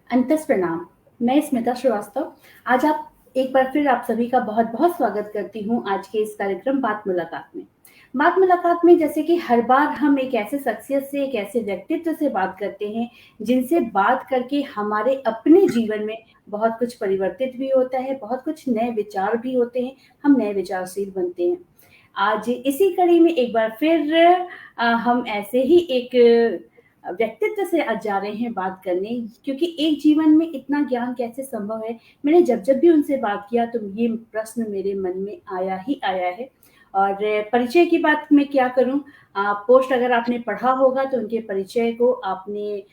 अंतस प्रणाम। मैं स्मिता श्रीवास्तव। आज आप एक बार फिर आप सभी का बहुत-बहुत स्वागत करती हूँ आज के इस कार्यक्रम बात मुलाकात में। बात मुलाकात में जैसे कि हर बार हम एक ऐसे शख्सियत से, एक ऐसे व्यक्तित्व से बात करते हैं, जिनसे बात करके हमारे अपने जीवन में बहुत कुछ परिवर्तित भी होता है, बहुत कुछ नए विचार भी होते हैं, हम नए विचारशील बनते हैं। आज इसी कड़ी में एक बार फिर हम ऐसे ही एक व्यक्तित्व से आज जा रहे हैं बात करने, क्योंकि एक जीवन में इतना ज्ञान कैसे संभव है। मैंने जब भी उनसे बात किया तो ये प्रश्न मेरे मन में आया ही आया है। और परिचय की बात मैं क्या करूं, पोस्ट अगर आपने पढ़ा होगा तो उनके परिचय को आपने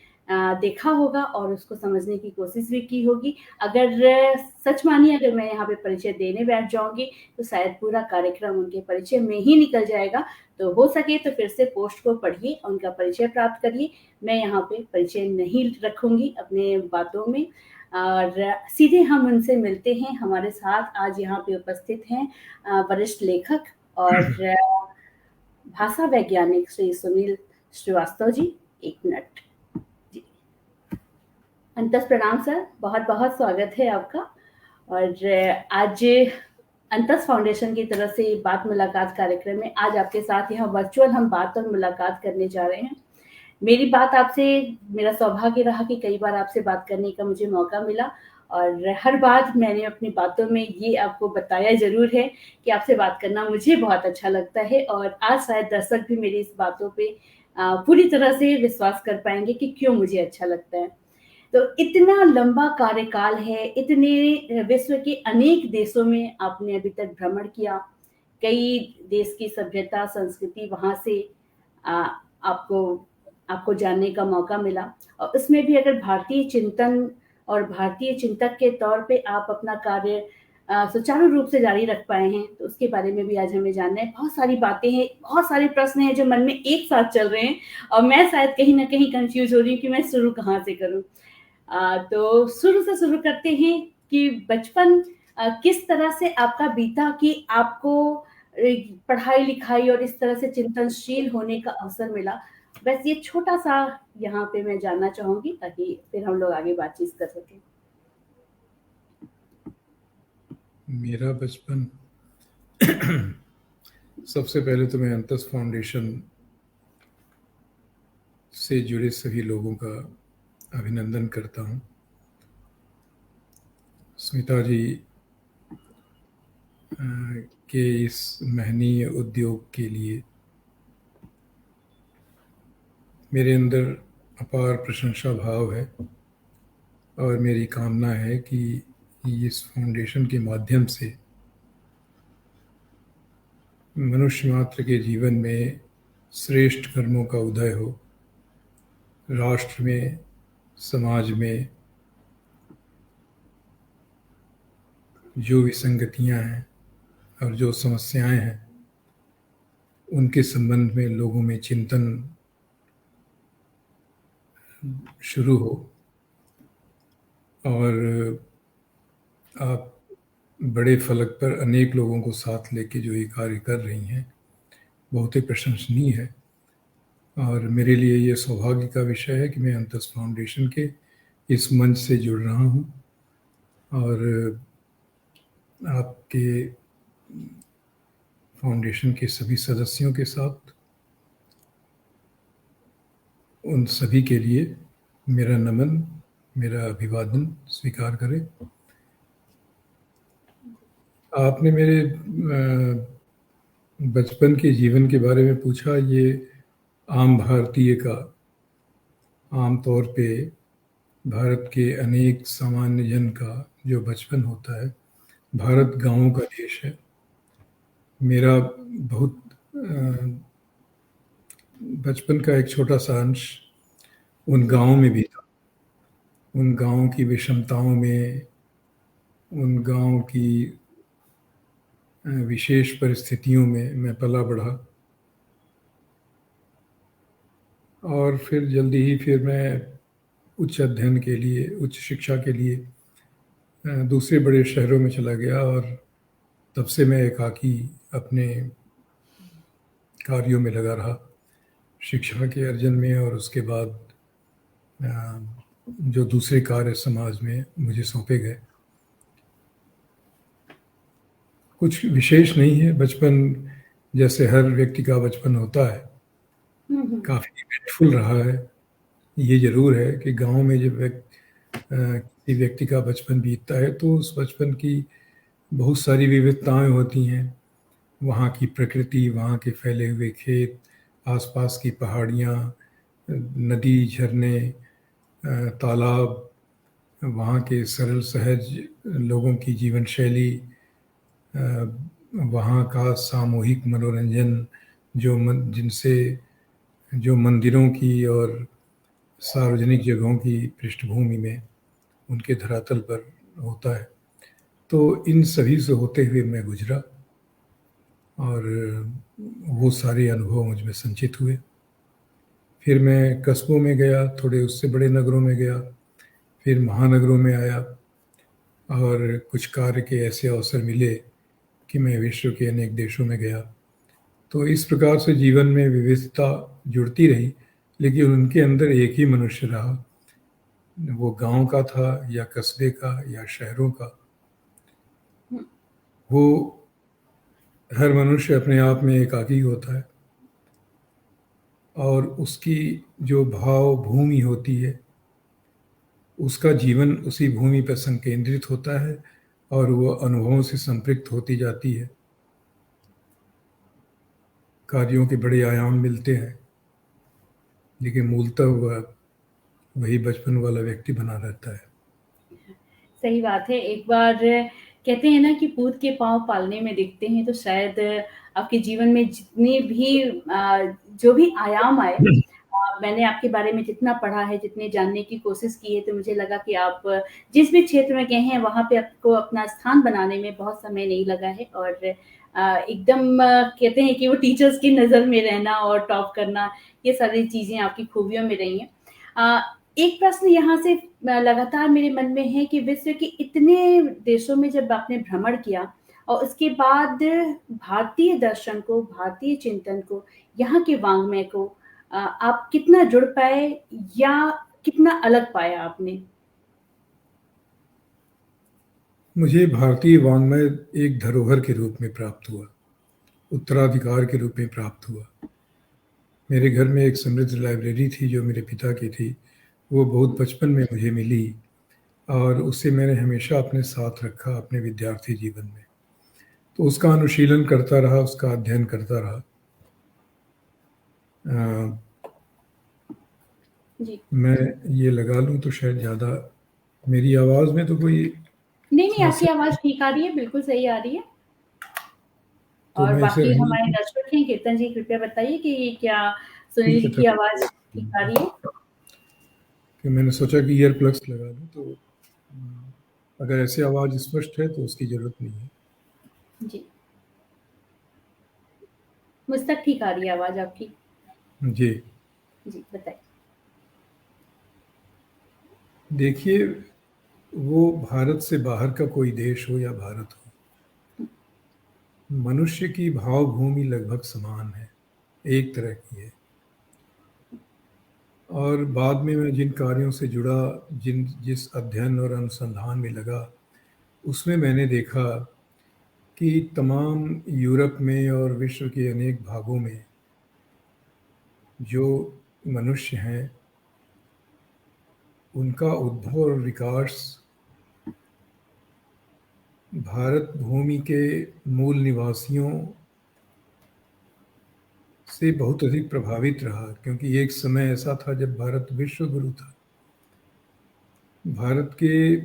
देखा होगा और उसको समझने की कोशिश भी की होगी। अगर सच मानिए, अगर मैं यहाँ पे परिचय देने बैठ जाऊंगी तो शायद पूरा कार्यक्रम उनके परिचय में ही निकल जाएगा। तो हो सके तो फिर से पोस्ट को पढ़िए, उनका परिचय प्राप्त करिए। मैं यहाँ पे परिचय नहीं रखूँगी अपने बातों में, और सीधे हम उनसे मिलते हैं। हमारे साथ आज यहाँ पे उपस्थित हैं वरिष्ठ लेखक और भाषा वैज्ञानिक श्री सुनील श्रीवास्तव जी। 1 मिनट। जी। अंतस प्रणाम सर, बहुत-बहुत स्वागत है आपका। और आज अंतस फाउंडेशन की तरफ से बात मुलाकात कार्यक्रम में आज आपके साथ यहाँ वर्चुअल हम बात और मुलाकात करने जा रहे हैं। मेरी बात आपसे, मेरा सौभाग्य रहा कि कई बार आपसे बात करने का मुझे मौका मिला, और हर बार मैंने अपनी बातों में ये आपको बताया ज़रूर है कि आपसे बात करना मुझे बहुत अच्छा लगता है, और आज शायद दर्शक भी मेरी इस बातों पे पूरी तरह से विश्वास कर पाएँगे कि क्यों मुझे अच्छा लगता है। तो इतना लंबा कार्यकाल है, इतने विश्व के अनेक देशों में आपने अभी तक भ्रमण किया, कई देश की सभ्यता, संस्कृति वहाँ से अ, आपको आपको जानने का मौका मिला, और उसमें भी अगर भारतीय चिंतन और भारतीय चिंतक के तौर पे आप अपना कार्य सुचारू रूप से जारी रख पाए हैं, तो उसके बारे में भी आज हमें जानना है। बहुत सारी बातें हैं, बहुत सारे प्रश्न हैं जो मन में एक साथ चल रहे हैं, और मैं शायद कहीं न कहीं कन्फ्यूज़ हो रही हूँ कि मैं शुरू कहाँ से करूँ। तो शुरू से शुरू करते हैं कि बचपन किस तरह से आपका बीता कि आपको पढ़ाई-लिखाई और इस तरह से चिंतनशील होने का अवसर मिला? बस ये छोटा-सा यहाँ पे मैं जानना चाहूँगी, ताकि फिर हम लोग आगे बातचीत कर सकें। मेरा बचपन सबसे पहले तो मैं अंतस फाउंडेशन से जुड़े सभी लोगों का अभिनंदन करता हूँ। स्मिता जी के इस महनीय उद्योग के लिए मेरे अंदर अपार प्रशंसा भाव है, और मेरी कामना है कि इस फाउंडेशन के माध्यम से मनुष्य मात्र के जीवन में श्रेष्ठ कर्मों का उदय हो, राष्ट्र में, समाज में जो विसंगतियाँ हैं और जो समस्याएं हैं उनके संबंध में लोगों में चिंतन शुरू हो। और आप बड़े फलक पर अनेक लोगों को साथ लेके जो ये कार्य कर रही हैं, बहुत ही प्रशंसनीय है। और मेरे लिए ये सौभाग्य का विषय है कि मैं अंतस फाउंडेशन के इस मंच से जुड़ रहा हूँ, और आपके फाउंडेशन के सभी सदस्यों के साथ उन सभी के लिए मेरा नमन, मेरा अभिवादन स्वीकार करें। आपने मेरे बचपन के जीवन के बारे में पूछा। ये आम भारतीय का, आम तौर पे भारत के अनेक सामान्य जन का जो बचपन होता है, भारत गांवों का देश है। मेरा बहुत बचपन का एक छोटा सा अंश उन गांवों में भी था। उन गांवों की विषमताओं में, उन गांव की विशेष परिस्थितियों में मैं पला बढ़ा, और फिर जल्दी ही फिर मैं उच्च अध्ययन के लिए, उच्च शिक्षा के लिए दूसरे बड़े शहरों में चला गया, और तब से मैं एकाकी अपने कार्यों में लगा रहा, शिक्षा के अर्जन में, और उसके बाद जो दूसरे कार्य समाज में मुझे सौंपे गए। कुछ विशेष नहीं है, बचपन जैसे हर व्यक्ति का बचपन होता है, काफ़ी इवेंटफुल रहा है। ये ज़रूर है कि गाँव में जब किसी व्यक्ति का बचपन बीतता है तो उस बचपन की बहुत सारी विविधताएँ होती हैं। वहाँ की प्रकृति, वहाँ के फैले हुए खेत, आसपास की पहाड़ियाँ, नदी, झरने, तालाब, वहाँ के सरल सहज लोगों की जीवन शैली, वहाँ का सामूहिक मनोरंजन, जो मंदिरों की और सार्वजनिक जगहों की पृष्ठभूमि में उनके धरातल पर होता है। तो इन सभी से होते हुए मैं गुजरा और वो सारे अनुभव मुझ में संचित हुए। फिर मैं कस्बों में गया, थोड़े उससे बड़े नगरों में गया, फिर महानगरों में आया और कुछ कार्य के ऐसे अवसर मिले कि मैं विश्व के अनेक देशों में गया। तो इस प्रकार से जीवन में विविधता जुड़ती रही, लेकिन उनके अंदर एक ही मनुष्य रहा। वो गांव का था या कस्बे का या शहरों का, वो हर मनुष्य अपने आप में एकाकी होता है और उसकी जो भाव भूमि होती है, उसका जीवन उसी भूमि पर संकेंद्रित होता है और वो अनुभवों से संपृक्त होती जाती है। कार्यों के बड़े आयाम मिलते हैं, लेकिन मूलतः वह वही बचपन वाला व्यक्ति बना रहता है। सही बात है। एक बार कहते हैं ना कि पूत के पाँव पालने में दिखते हैं, तो शायद आपके जीवन में जितने भी जो भी आयाम आए, मैंने आपके बारे में जितना पढ़ा है, जितने जानने की कोशिश की है, तो मुझे लगा कि आप जिस भी क्षेत्र में गए हैं, वहाँ पे आपको अपना स्थान बनाने में बहुत समय नहीं लगा है और एकदम कहते हैं कि वो टीचर्स की नज़र में रहना और टॉप करना, ये सारी चीज़ें आपकी खूबियों में रही हैं। अ, एक प्रश्न यहाँ से लगातार मेरे मन में है कि विश्व के इतने देशों में जब आपने भ्रमण किया और उसके बाद भारतीय दर्शन को, भारतीय चिंतन को, यहाँ के वाङ्मय को आप कितना जुड़ पाए या कितना अलग पाया आपने? मुझे भारतीय वाङ्मय एक धरोहर के रूप में प्राप्त हुआ, उत्तराधिकार के रूप में प्राप्त हुआ। मेरे घर में एक समृद्ध लाइब्रेरी थी जो मेरे पिता की थी। वो बहुत बचपन में मुझे मिली और उसे मैंने हमेशा अपने साथ रखा अपने विद्यार्थी जीवन में। तो उसका अनुशीलन करता रहा, उसका अध्ययन करता रहा। जी। मैं ये लगा लूँ तो शायद ज़्यादा मेरी आवाज़ में तो कोई नहीं, आपकी समस्या आवाज़ ठीक आ रही है, बिल्कुल सही आ रही है। तो और मैं इसे बाकी रहने हमारे दूँ? दर्शक हैं, कीर्तन जी कृपया बताइए कि क्या सुनील ठीक जी है, की तब आवाज़ ठीक आ रही है? कि मैंने सोचा कि ईयर प्लग्स लगा लूँ तो अगर ऐसे आवाज़ स्पष्ट है तो उसकी ज़रूरत नहीं है। जी। मुझ तक ठीक आ रही है आवाज़ आपकी। जी। जी, बताइए। देखिए, वो भारत से बाहर का कोई देश हो या भारत हो, मनुष्य की भावभूमि लगभग समान है, एक तरह की है। और बाद में मैं जिन कार्यों से जुड़ा, जिस अध्ययन और अनुसंधान में लगा, उसमें मैंने देखा कि तमाम यूरोप में और विश्व के अनेक भागों में जो मनुष्य हैं, उनका उद्भव और विकास भारत भूमि के मूल निवासियों से बहुत अधिक प्रभावित रहा, क्योंकि एक समय ऐसा था जब भारत विश्व गुरु था। भारत के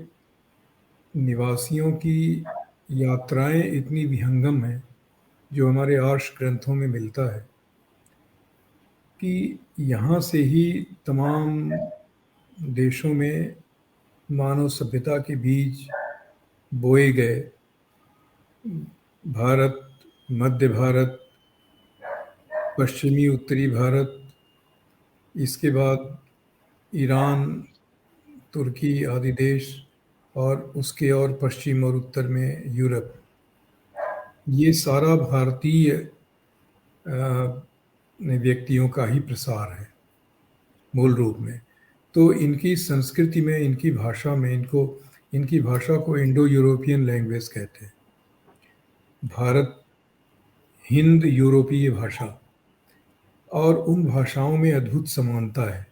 निवासियों की यात्राएं इतनी विहंगम हैं, जो हमारे आर्ष ग्रंथों में मिलता है कि यहाँ से ही तमाम देशों में मानव सभ्यता के बीज बोए गए। भारत, मध्य भारत, पश्चिमी उत्तरी भारत, इसके बाद ईरान, तुर्की आदि देश और उसके और पश्चिम और उत्तर में यूरोप, ये सारा भारतीय व्यक्तियों का ही प्रसार है मूल रूप में। तो इनकी संस्कृति में, इनकी भाषा में, इनकी भाषा को इंडो यूरोपियन लैंग्वेज कहते हैं। भारत हिंद यूरोपीय भाषा, और उन भाषाओं में अद्भुत समानता है।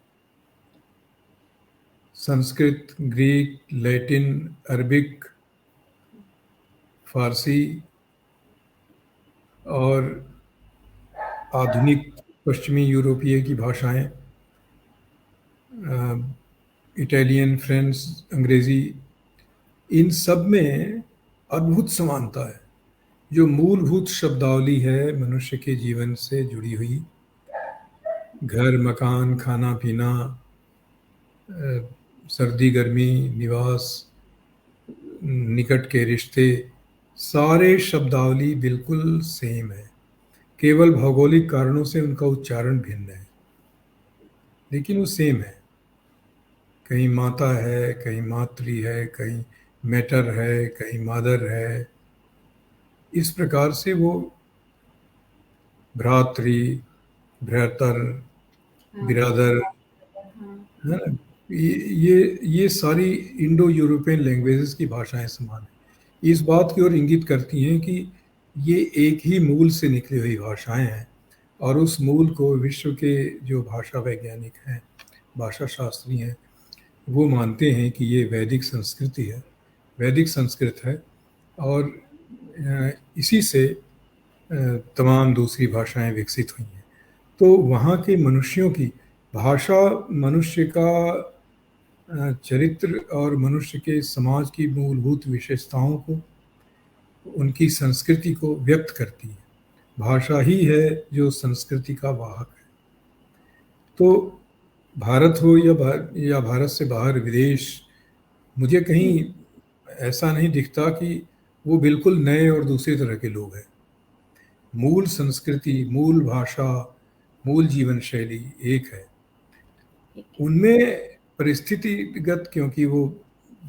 संस्कृत, ग्रीक, लैटिन, अरबिक, फारसी और आधुनिक पश्चिमी यूरोपीय की भाषाएं, इटालियन, फ्रेंच, अंग्रेजी, इन सब में अद्भुत समानता है। जो मूलभूत शब्दावली है मनुष्य के जीवन से जुड़ी हुई, घर, मकान, खाना पीना, सर्दी गर्मी, निवास, निकट के रिश्ते, सारे शब्दावली बिल्कुल सेम है। केवल भौगोलिक कारणों से उनका उच्चारण भिन्न है, लेकिन वो सेम है। कहीं माता है, कहीं मातृ है, कहीं मैटर है, कहीं मादर है। इस प्रकार से वो भ्रातृ, भ्रातर, बिरादर, है ना, ये सारी इंडो यूरोपियन लैंग्वेजेस की भाषाएं समान हैं। इस बात की ओर इंगित करती हैं कि ये एक ही मूल से निकली हुई भाषाएं हैं, और उस मूल को विश्व के जो भाषा वैज्ञानिक हैं, भाषा शास्त्री हैं, वो मानते हैं कि ये वैदिक संस्कृति है, वैदिक संस्कृत है, और इसी से तमाम दूसरी भाषाएं विकसित हुई हैं। तो वहाँ के मनुष्यों की भाषा मनुष्य का चरित्र और मनुष्य के समाज की मूलभूत विशेषताओं को, उनकी संस्कृति को व्यक्त करती है। भाषा ही है जो संस्कृति का वाहक है। तो भारत हो या भारत से बाहर विदेश, मुझे कहीं ऐसा नहीं दिखता कि वो बिल्कुल नए और दूसरी तरह के लोग हैं। मूल संस्कृति, मूल भाषा, मूल जीवन शैली एक है। उनमें परिस्थितिगत, क्योंकि वो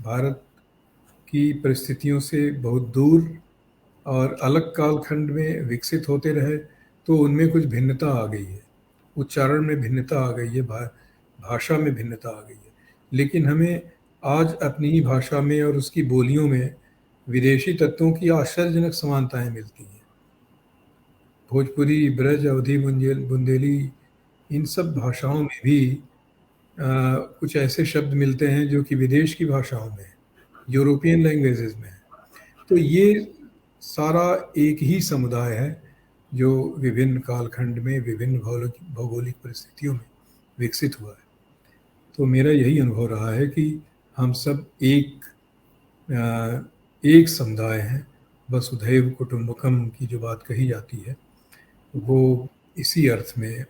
भारत की परिस्थितियों से बहुत दूर और अलग कालखंड में विकसित होते रहे, तो उनमें कुछ भिन्नता आ गई है। उच्चारण में भिन्नता आ गई है, भाषा में भिन्नता आ गई है। लेकिन हमें आज अपनी ही भाषा में और उसकी बोलियों में विदेशी तत्वों की आश्चर्यजनक समानताएं मिलती हैं। भोजपुरी, ब्रज, अवधी, बुंदेली, इन सब भाषाओं में भी कुछ ऐसे शब्द मिलते हैं जो कि विदेश की भाषाओं में, यूरोपियन लैंग्वेजेस में है। तो ये सारा एक ही समुदाय है जो विभिन्न कालखंड में, विभिन्न भौगोलिक परिस्थितियों में विकसित हुआ है। तो मेरा यही अनुभव रहा है कि हम सब एक समुदाय हैं। वसुधैव कुटुंबकम की जो बात कही जाती है, वो इसी अर्थ में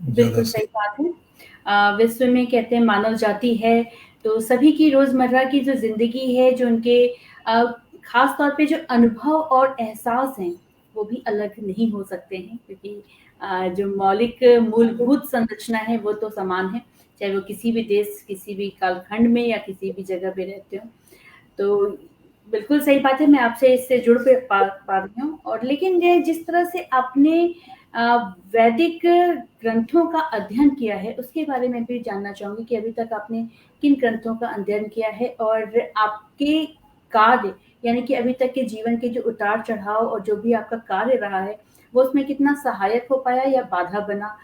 बिल्कुल सही बात है। विश्व में कहते हैं मानव जाति है, तो सभी की रोज़मर्रा की जो ज़िंदगी है, जो उनके ख़ास तौर पे जो अनुभव और एहसास हैं, वो भी अलग नहीं हो सकते हैं, क्योंकि जो मौलिक मूलभूत संरचना है, वो तो समान है, चाहे वो किसी भी देश, किसी भी कालखंड में या किसी भी जगह पे रहते हों। तो बिल्कुल सही बात है, मैं आपसे इससे जुड़ पा रही हूँ। और लेकिन ये जिस तरह से आपने वैदिक ग्रंथों का अध्ययन किया है, उसके बारे में भी जानना चाहूँगी कि अभी तक आपने किन ग्रंथों का अध्ययन किया है, और आपके कार्य, यानी कि अभी तक के जीवन के जो उतार-चढ़ाव और जो भी आपका कार्य रहा है, वो उसमें कितना सहायक हो पाया या बाधा बना?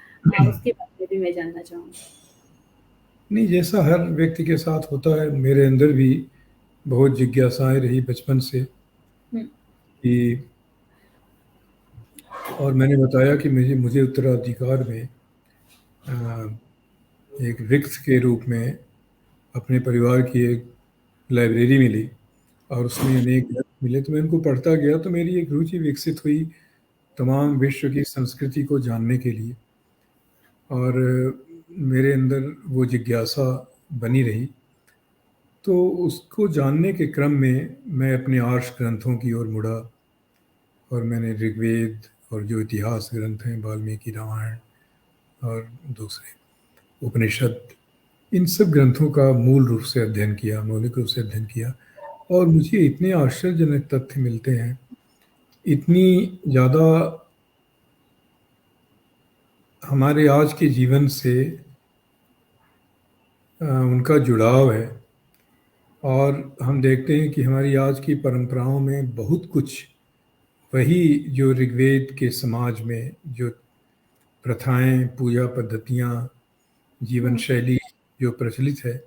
उसके बारे में भी मैं जानना चाहूँगी। नहीं, जैसा हर व्यक्ति के साथ होता है, मेरे अंदर भी बहुत जिज्ञासाएं रही बचपन से कि, और मैंने बताया कि मुझे उत्तराधिकार में एक वृक्ष के रूप में अपने परिवार की एक लाइब्रेरी मिली, और उसमें अनेक ग्रंथ मिले। तो मैं उनको पढ़ता गया, तो मेरी एक रुचि विकसित हुई तमाम विश्व की संस्कृति को जानने के लिए, और मेरे अंदर वो जिज्ञासा बनी रही। तो उसको जानने के क्रम में मैं अपने आर्ष ग्रंथों की ओर मुड़ा, और मैंने ऋग्वेद और जो इतिहास ग्रंथ हैं, वाल्मीकि रामायण और दूसरे उपनिषद, इन सब ग्रंथों का मूल रूप से अध्ययन किया, मौलिक रूप से अध्ययन किया। और मुझे इतने आश्चर्यजनक तथ्य मिलते हैं, इतनी ज़्यादा हमारे आज के जीवन से उनका जुड़ाव है। और हम देखते हैं कि हमारी आज की परंपराओं में बहुत कुछ वही जो ऋग्वेद के समाज में जो प्रथाएं, पूजा पद्धतियाँ, जीवन शैली जो प्रचलित है,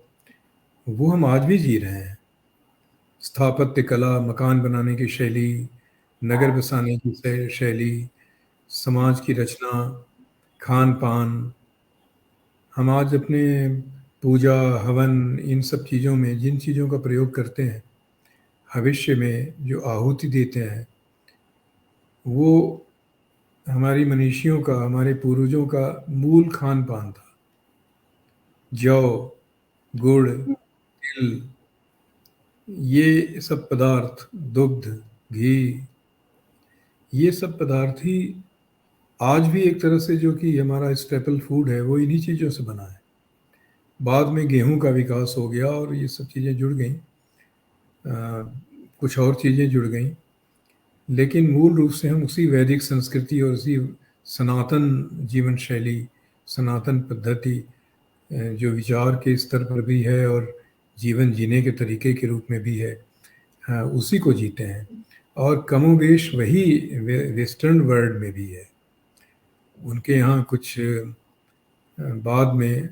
वो हम आज भी जी रहे हैं। स्थापत्य कला, मकान बनाने की शैली, नगर बसाने की शैली, समाज की रचना, खान पान, हम आज अपने पूजा हवन इन सब चीज़ों में जिन चीज़ों का प्रयोग करते हैं, भविष्य में जो आहुति देते हैं, वो हमारी मनीषियों का, हमारे पूर्वजों का मूल खान पान था। जौ, गुड़, तिल, ये सब पदार्थ, दुग्ध, घी, ये सब पदार्थ ही आज भी एक तरह से जो कि हमारा स्टेपल फूड है, वो इन्हीं चीज़ों से बना है। बाद में गेहूं का विकास हो गया और ये सब चीज़ें जुड़ गई, कुछ और चीज़ें जुड़ गई, लेकिन मूल रूप से हम उसी वैदिक संस्कृति और उसी सनातन जीवन शैली, सनातन पद्धति, जो विचार के स्तर पर भी है और जीवन जीने के तरीके के रूप में भी है, उसी को जीते हैं। और कमोवेश वही वेस्टर्न वर्ल्ड में भी है। उनके यहाँ कुछ बाद में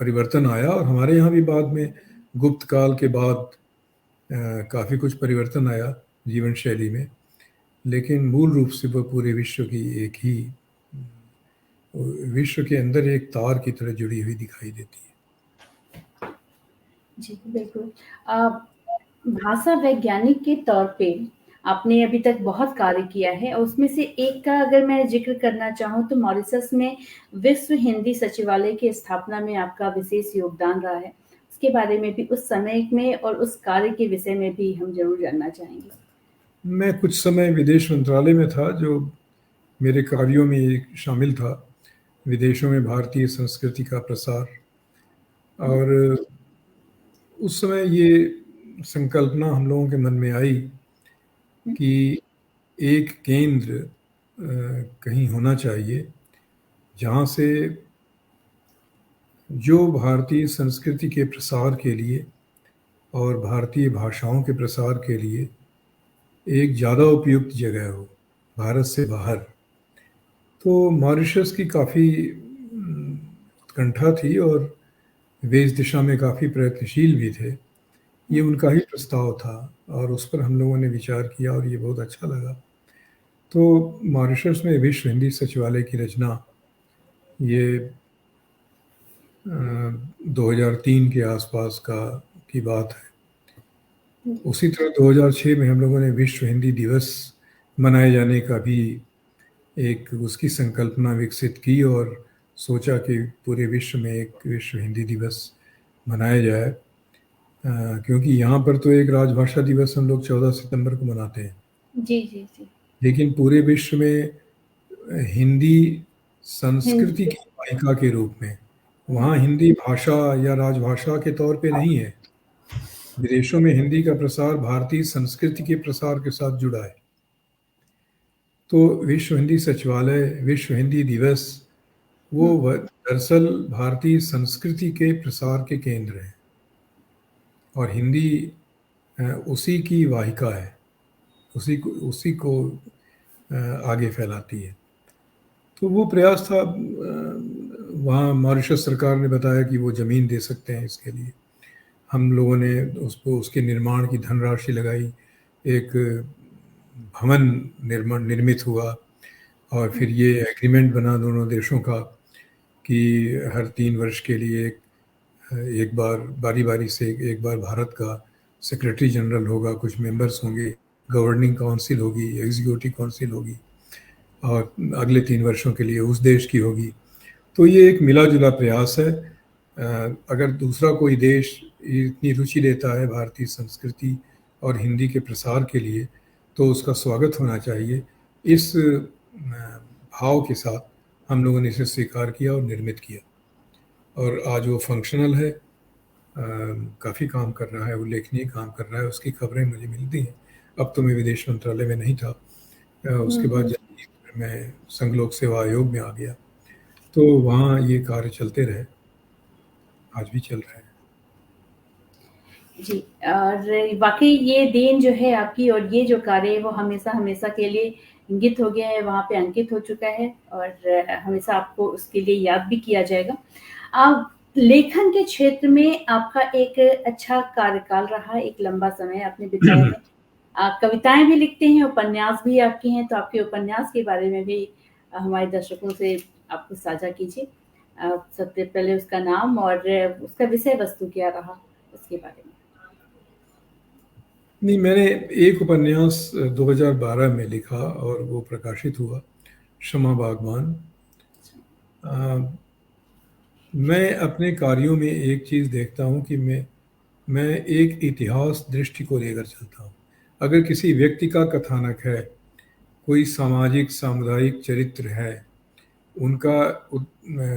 परिवर्तन आया और हमारे यहाँ भी बाद में गुप्त काल के बाद काफ़ी कुछ परिवर्तन आया जीवन शैली में, लेकिन मूल रूप से वह पूरे विश्व की एक ही, विश्व के अंदर एक तार की तरह जुड़ी हुई दिखाई देती है। जी, बिल्कुल। भाषा वैज्ञानिक के तौर पे आपने अभी तक बहुत कार्य किया है और उसमें से एक का अगर मैं ज़िक्र करना चाहूँ तो मॉरिशस में विश्व हिंदी सचिवालय की स्थापना में आपका विशेष योगदान रहा है। उसके बारे में भी उस समय में और उस कार्य के विषय में भी हम ज़रूर जानना चाहेंगे। मैं कुछ समय विदेश मंत्रालय में था, जो मेरे कार्यों में एक शामिल था, विदेशों में भारतीय संस्कृति का प्रसार। और उस समय ये संकल्पना हम लोगों के मन में आई कि एक केंद्र कहीं होना चाहिए जहाँ से जो भारतीय संस्कृति के प्रसार के लिए और भारतीय भाषाओं के प्रसार के लिए एक ज़्यादा उपयुक्त जगह हो, भारत से बाहर। तो मॉरिशस की काफ़ी उत्कंठा थी और वे इस दिशा में काफ़ी प्रयत्नशील भी थे। ये उनका ही प्रस्ताव था और उस पर हम लोगों ने विचार किया और ये बहुत अच्छा लगा। तो मॉरिशस में विश्व हिंदी सचिवालय की रचना ये 2003 के आसपास की बात है। उसी तरह 2006 में हम लोगों ने विश्व हिंदी दिवस मनाए जाने का भी एक उसकी संकल्पना विकसित की और सोचा कि पूरे विश्व में एक विश्व हिंदी दिवस मनाया जाए, क्योंकि यहाँ पर तो एक राजभाषा दिवस हम लोग 14 सितंबर को मनाते हैं। जी, जी, जी। लेकिन पूरे विश्व में हिंदी संस्कृति की वाहिका के रूप में, वहाँ हिंदी भाषा या राजभाषा के तौर पे नहीं है। विदेशों में हिंदी का प्रसार भारतीय संस्कृति के प्रसार के साथ जुड़ा है। तो विश्व हिंदी सचिवालय, विश्व हिंदी दिवस, वो दरअसल भारतीय संस्कृति के प्रसार के केंद्र हैं और हिंदी उसी की वाहिका है, उसी को आगे फैलाती है। तो वो प्रयास था। वहाँ मॉरिशस सरकार ने बताया कि वो ज़मीन दे सकते हैं इसके लिए। हम लोगों ने उसके निर्माण की धनराशि लगाई, एक भवन निर्मित हुआ और फिर ये एग्रीमेंट बना दोनों देशों का कि हर 3 वर्ष के लिए एक बार बारी बारी से एक बार भारत का सेक्रेटरी जनरल होगा, कुछ मेंबर्स होंगे, गवर्निंग काउंसिल होगी, एग्जीक्यूटिव काउंसिल होगी और अगले 3 वर्षों के लिए उस देश की होगी। तो ये एक मिला जुला प्रयास है। अगर दूसरा कोई देश इतनी रुचि लेता है भारतीय संस्कृति और हिंदी के प्रसार के लिए, तो उसका स्वागत होना चाहिए। इस भाव के साथ हम लोगों ने इसे स्वीकार किया और निर्मित किया और आज वो फंक्शनल है, काफ़ी काम कर रहा है, उल्लेखनीय काम कर रहा है। उसकी खबरें मुझे मिलती हैं। अब तो मैं विदेश मंत्रालय में नहीं था, उसके बाद मैं संघ लोक सेवा आयोग में आ गया, तो वहाँ ये कार्य चलते रहे। आज भी चल रहे हैं। जी, और वाक़ई ये देन जो है आपकी और ये जो कार्य है वो हमेशा-हमेशा के लिए इंगित हो गया है, वहाँ पे अंकित हो चुका है और हमेशा आपको उसके लिए याद भी किया जाएगा। लेखन के क्षेत्र में आपका एक अच्छा कार्यकाल रहा, एक लंबा समय आपने बिताया है। आप कविताएँ भी लिखते हैं, उपन्यास भी आपके हैं, तो आपके उपन्यास के बारे में भी हमारे दर्शकों से आप कुछ साझा कीजिए। सबसे पहले उसका नाम और उसका विषय वस्तु क्या रहा, उसके बारे में? नहीं, मैंने एक उपन्यास 2012 में लिखा और वो प्रकाशित हुआ, क्षमा बागवान। अ, मैं अपने कार्यों में एक चीज़ देखता हूँ कि मैं एक इतिहास दृष्टि को लेकर चलता हूँ। अगर किसी व्यक्ति का कथानक है, कोई सामाजिक सामुदायिक चरित्र है, उनका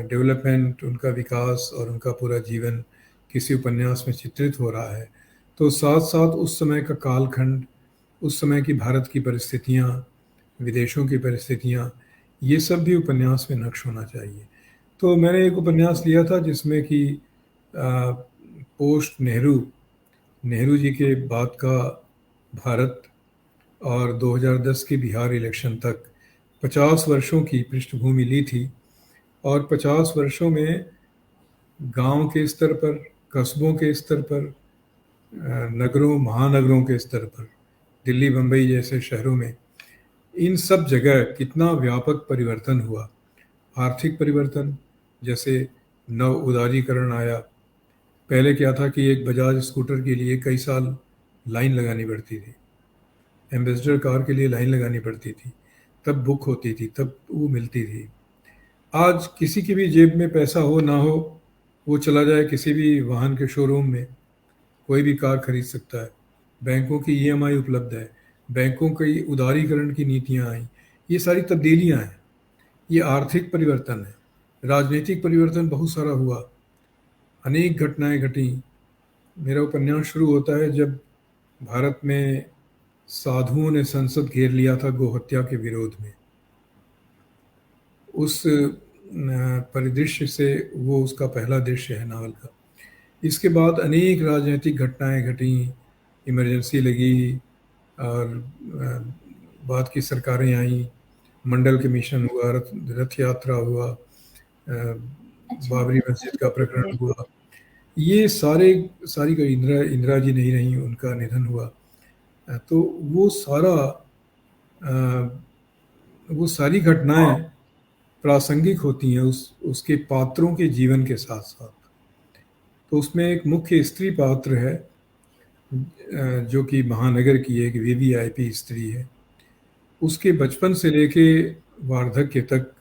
डेवलपमेंट, उनका विकास और उनका पूरा जीवन किसी उपन्यास में चित्रित हो रहा है, तो साथ साथ उस समय का कालखंड, उस समय की भारत की परिस्थितियाँ, विदेशों की परिस्थितियाँ, ये सब भी उपन्यास में नक्श होना चाहिए। तो मैंने एक उपन्यास लिया था जिसमें कि पोस्ट नेहरू जी के बाद का भारत और 2010 के बिहार इलेक्शन तक 50 वर्षों की पृष्ठभूमि ली थी। और 50 वर्षों में गांव के स्तर पर, कस्बों के स्तर पर, नगरों महानगरों के स्तर पर, दिल्ली बम्बई जैसे शहरों में, इन सब जगह कितना व्यापक परिवर्तन हुआ। आर्थिक परिवर्तन, जैसे नव उदारीकरण आया। पहले क्या था कि एक बजाज स्कूटर के लिए कई साल लाइन लगानी पड़ती थी, एम्बेसडर कार के लिए लाइन लगानी पड़ती थी, तब बुक होती थी, तब वो मिलती थी। आज किसी की भी जेब में पैसा हो ना हो, वो चला जाए किसी भी वाहन के शोरूम में, कोई भी कार खरीद सकता है। बैंकों की ईएमआई उपलब्ध है, बैंकों की उदारीकरण की नीतियां आई। ये सारी तब्दीलियां हैं, ये आर्थिक परिवर्तन है। राजनीतिक परिवर्तन बहुत सारा हुआ, अनेक घटनाएं घटी। मेरा उपन्यास शुरू होता है जब भारत में साधुओं ने संसद घेर लिया था गोहत्या के विरोध में। उस परिदृश्य से वो उसका पहला दृश्य है नावल का। इसके बाद अनेक राजनीतिक घटनाएं घटी, इमरजेंसी लगी और बाद की सरकारें आई, मंडल कमीशन हुआ, रथ यात्रा हुआ, अच्छा। बाबरी मस्जिद का प्रकरण हुआ। ये सारी का इंदिरा जी नहीं रही, उनका निधन हुआ। तो वो सारा वो सारी घटनाएं प्रासंगिक होती हैं उसके पात्रों के जीवन के साथ साथ। तो उसमें एक मुख्य स्त्री पात्र है, जो कि महानगर की एक वीवीआईपी स्त्री है। उसके बचपन से लेके वार्धक्य तक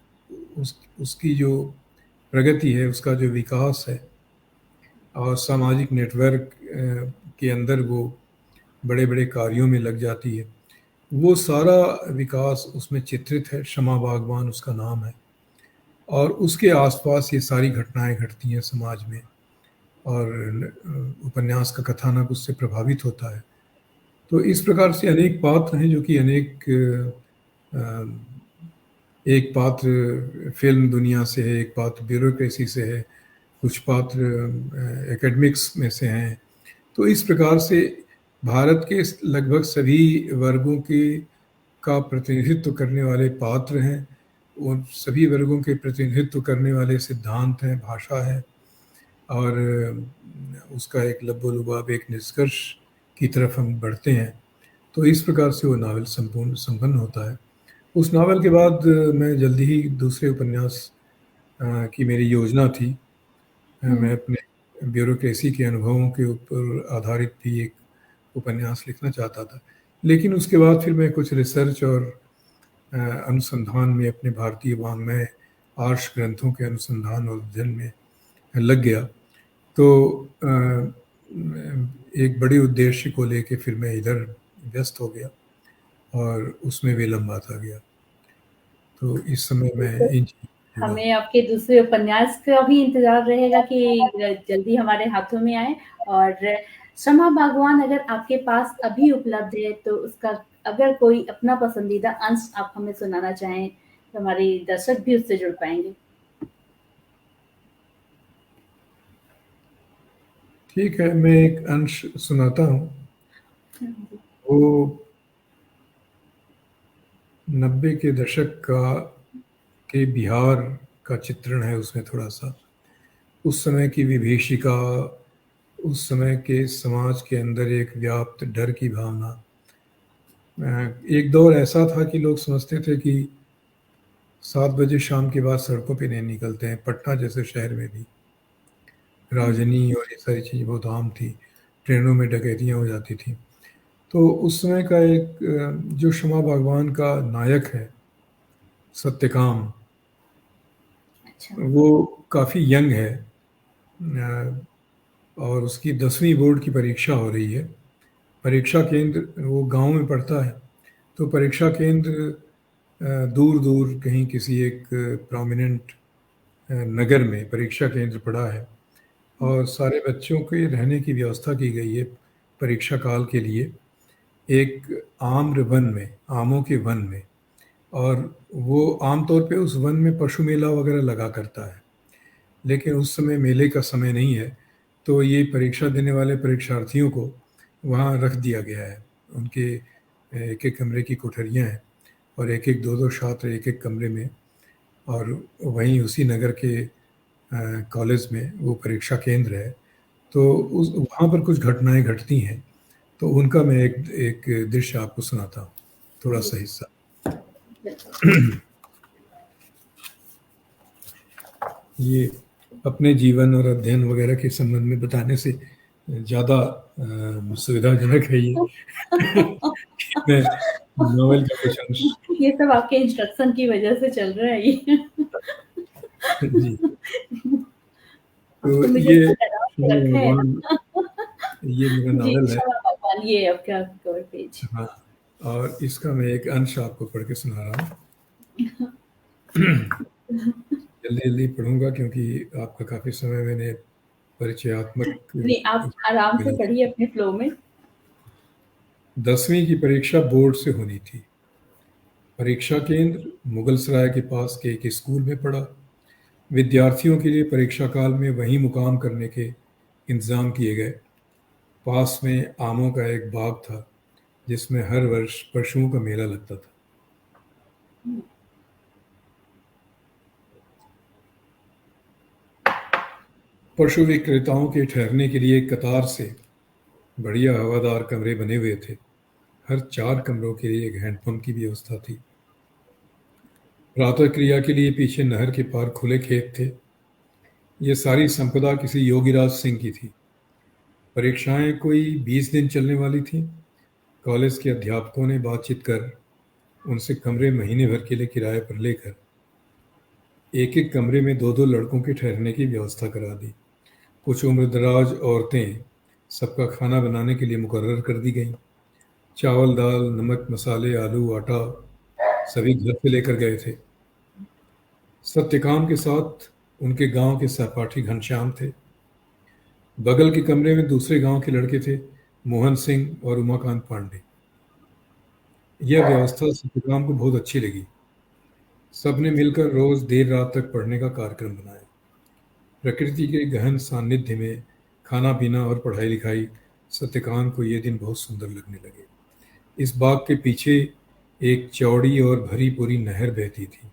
उसकी जो प्रगति है, उसका जो विकास है, और सामाजिक नेटवर्क के अंदर वो बड़े बड़े कार्यों में लग जाती है, वो सारा विकास उसमें चित्रित है। क्षमा बागवान उसका नाम है। और उसके आसपास ये सारी घटनाएं घटती हैं समाज में, और उपन्यास का कथानक उससे प्रभावित होता है। तो इस प्रकार से अनेक पात्र हैं जो कि एक पात्र फिल्म दुनिया से है, एक पात्र ब्यूरोक्रेसी से है, कुछ पात्र एकेडमिक्स में से हैं। तो इस प्रकार से भारत के लगभग सभी वर्गों के का प्रतिनिधित्व करने वाले पात्र हैं। उन सभी वर्गों के प्रतिनिधित्व करने वाले सिद्धांत हैं, भाषा है, और उसका एक लबो-लुबाब एक निष्कर्ष की तरफ हम बढ़ते हैं। तो इस प्रकार से वो नावल संपन्न होता है। उस नावल के बाद मैं जल्दी ही दूसरे उपन्यास की मेरी योजना थी। मैं अपने ब्यूरोक्रेसी के अनुभवों के ऊपर आधारित भी एक उपन्यास लिखना चाहता था। लेकिन उसके बाद फिर मैं कुछ रिसर्च और अनुसंधान में, अपने भारतीय वाङ्मय आर्ष ग्रंथों के अनुसंधान और अध्ययन में लग गया। तो एक बड़े उद्देश्य को लेके फिर मैं इधर व्यस्त हो गया और उसमें विलम्ब आता गया। तो इस समय मैं इन जुड़ा हूँ। हमें आपके दूसरे उपन्यास का भी इंतज़ार रहेगा कि जल्दी हमारे हाथों में आए। और क्षमा बागवान अगर आपके पास अभी उपलब्ध है, तो उसका अगर कोई अपना पसंदीदा अंश आप हमें सुनाना चाहें, तो हमारे दर्शक भी उससे जुड़ पाएँगे। ठीक है, मैं एक अंश सुनाता हूँ। वो 90 के दशक का के बिहार का चित्रण है उसमें थोड़ा सा। उस समय की विभीषिका, उस समय के समाज के अंदर एक व्याप्त डर की भावना। एक दौर ऐसा था कि लोग समझते थे कि 7 बजे शाम के बाद सड़कों पे नहीं निकलते हैं। पटना जैसे शहर में भी राजनी और ये सारी चीज़ें बहुत आम थी। ट्रेनों में डकैतियाँ हो जाती थी। तो उस समय का एक जो क्षमा भगवान का नायक है सत्यकाम, अच्छा। वो काफ़ी यंग है। और उसकी 10वीं बोर्ड की परीक्षा हो रही है। परीक्षा केंद्र वो गांव में पड़ता है, तो परीक्षा केंद्र दूर दूर कहीं किसी एक प्रोमिनेंट नगर में परीक्षा केंद्र पड़ा है। और सारे बच्चों के रहने की व्यवस्था की गई है परीक्षा काल के लिए एक आम्र वन में, आमों के वन में। और वो आमतौर पे उस वन में पशु मेला वगैरह लगा करता है, लेकिन उस समय मेले का समय नहीं है। तो ये परीक्षा देने वाले परीक्षार्थियों को वहाँ रख दिया गया है। उनके एक एक कमरे की कोठरियाँ हैं और एक एक दो दो छात्र एक एक कमरे में। और वहीं उसी नगर के कॉलेज में वो परीक्षा केंद्र है। तो उस वहाँ पर कुछ घटनाएं घटती हैं। तो उनका मैं एक एक दृश्य आपको सुनाता हूँ, थोड़ा जी, सा हिस्सा। बिल्कुल। ये अपने जीवन और अध्ययन वगैरह के संबंध में बताने से ज़्यादा सुविधाजनक है ये। मैं नॉवेल का कुछ अंश। ये सब आपके इंस्ट्रक्शन की वजह से चल रहा है ये। जी, तो आपने मुझे ये इतना डरा के क्षमा रखा है भगवान, ना। ये मेरा जी, नॉवेल है। क्षमा भगवान, ये आपका कवर पेज। हाँ, और इसका मैं एक अंश आपको पढ़ के सुना रहा हूँ। जल्दी जल्दी पढ़ूंगा क्योंकि आपका काफ़ी समय मैंने परिचयात्मक नहीं, आप आराम से मिला। पढ़िए अपने फ्लो में। 10वीं की परीक्षा बोर्ड से होनी थी। परीक्षा केंद्र मुगलसराय के पास के एक स्कूल में पड़ा। विद्यार्थियों के लिए परीक्षा काल में वहीं मुकाम करने के इंतजाम किए गए। पास में आमों का एक बाग था जिसमें हर वर्ष पशुओं का मेला लगता था। पशु विक्रेताओं के ठहरने के लिए कतार से बढ़िया हवादार कमरे बने हुए थे। हर 4 कमरों के लिए एक हैंडपंप की व्यवस्था थी। प्रातः क्रिया के लिए पीछे नहर के पार खुले खेत थे। ये सारी संपदा किसी योगीराज सिंह की थी। परीक्षाएं कोई 20 दिन चलने वाली थीं। कॉलेज के अध्यापकों ने बातचीत कर उनसे कमरे महीने भर के लिए किराए पर लेकर एक एक कमरे में दो दो लड़कों के ठहरने की व्यवस्था करा दी। कुछ उम्रदराज औरतें सबका खाना बनाने के लिए मुकर्रर कर दी गईं। चावल दाल नमक मसाले आलू आटा सभी घर से लेकर गए थे। सत्यकाम के साथ उनके गांव के सहपाठी घनश्याम थे। बगल के कमरे में दूसरे गांव के लड़के थे, मोहन सिंह और उमाकांत पांडे। यह व्यवस्था सत्यकाम को बहुत अच्छी लगी। सबने मिलकर रोज देर रात तक पढ़ने का कार्यक्रम बनाया। प्रकृति के गहन सानिध्य में खाना पीना और पढ़ाई लिखाई सत्यकांत को ये दिन बहुत सुंदर लगने लगे। इस बाग के पीछे एक चौड़ी और भरी पूरी नहर बहती थी।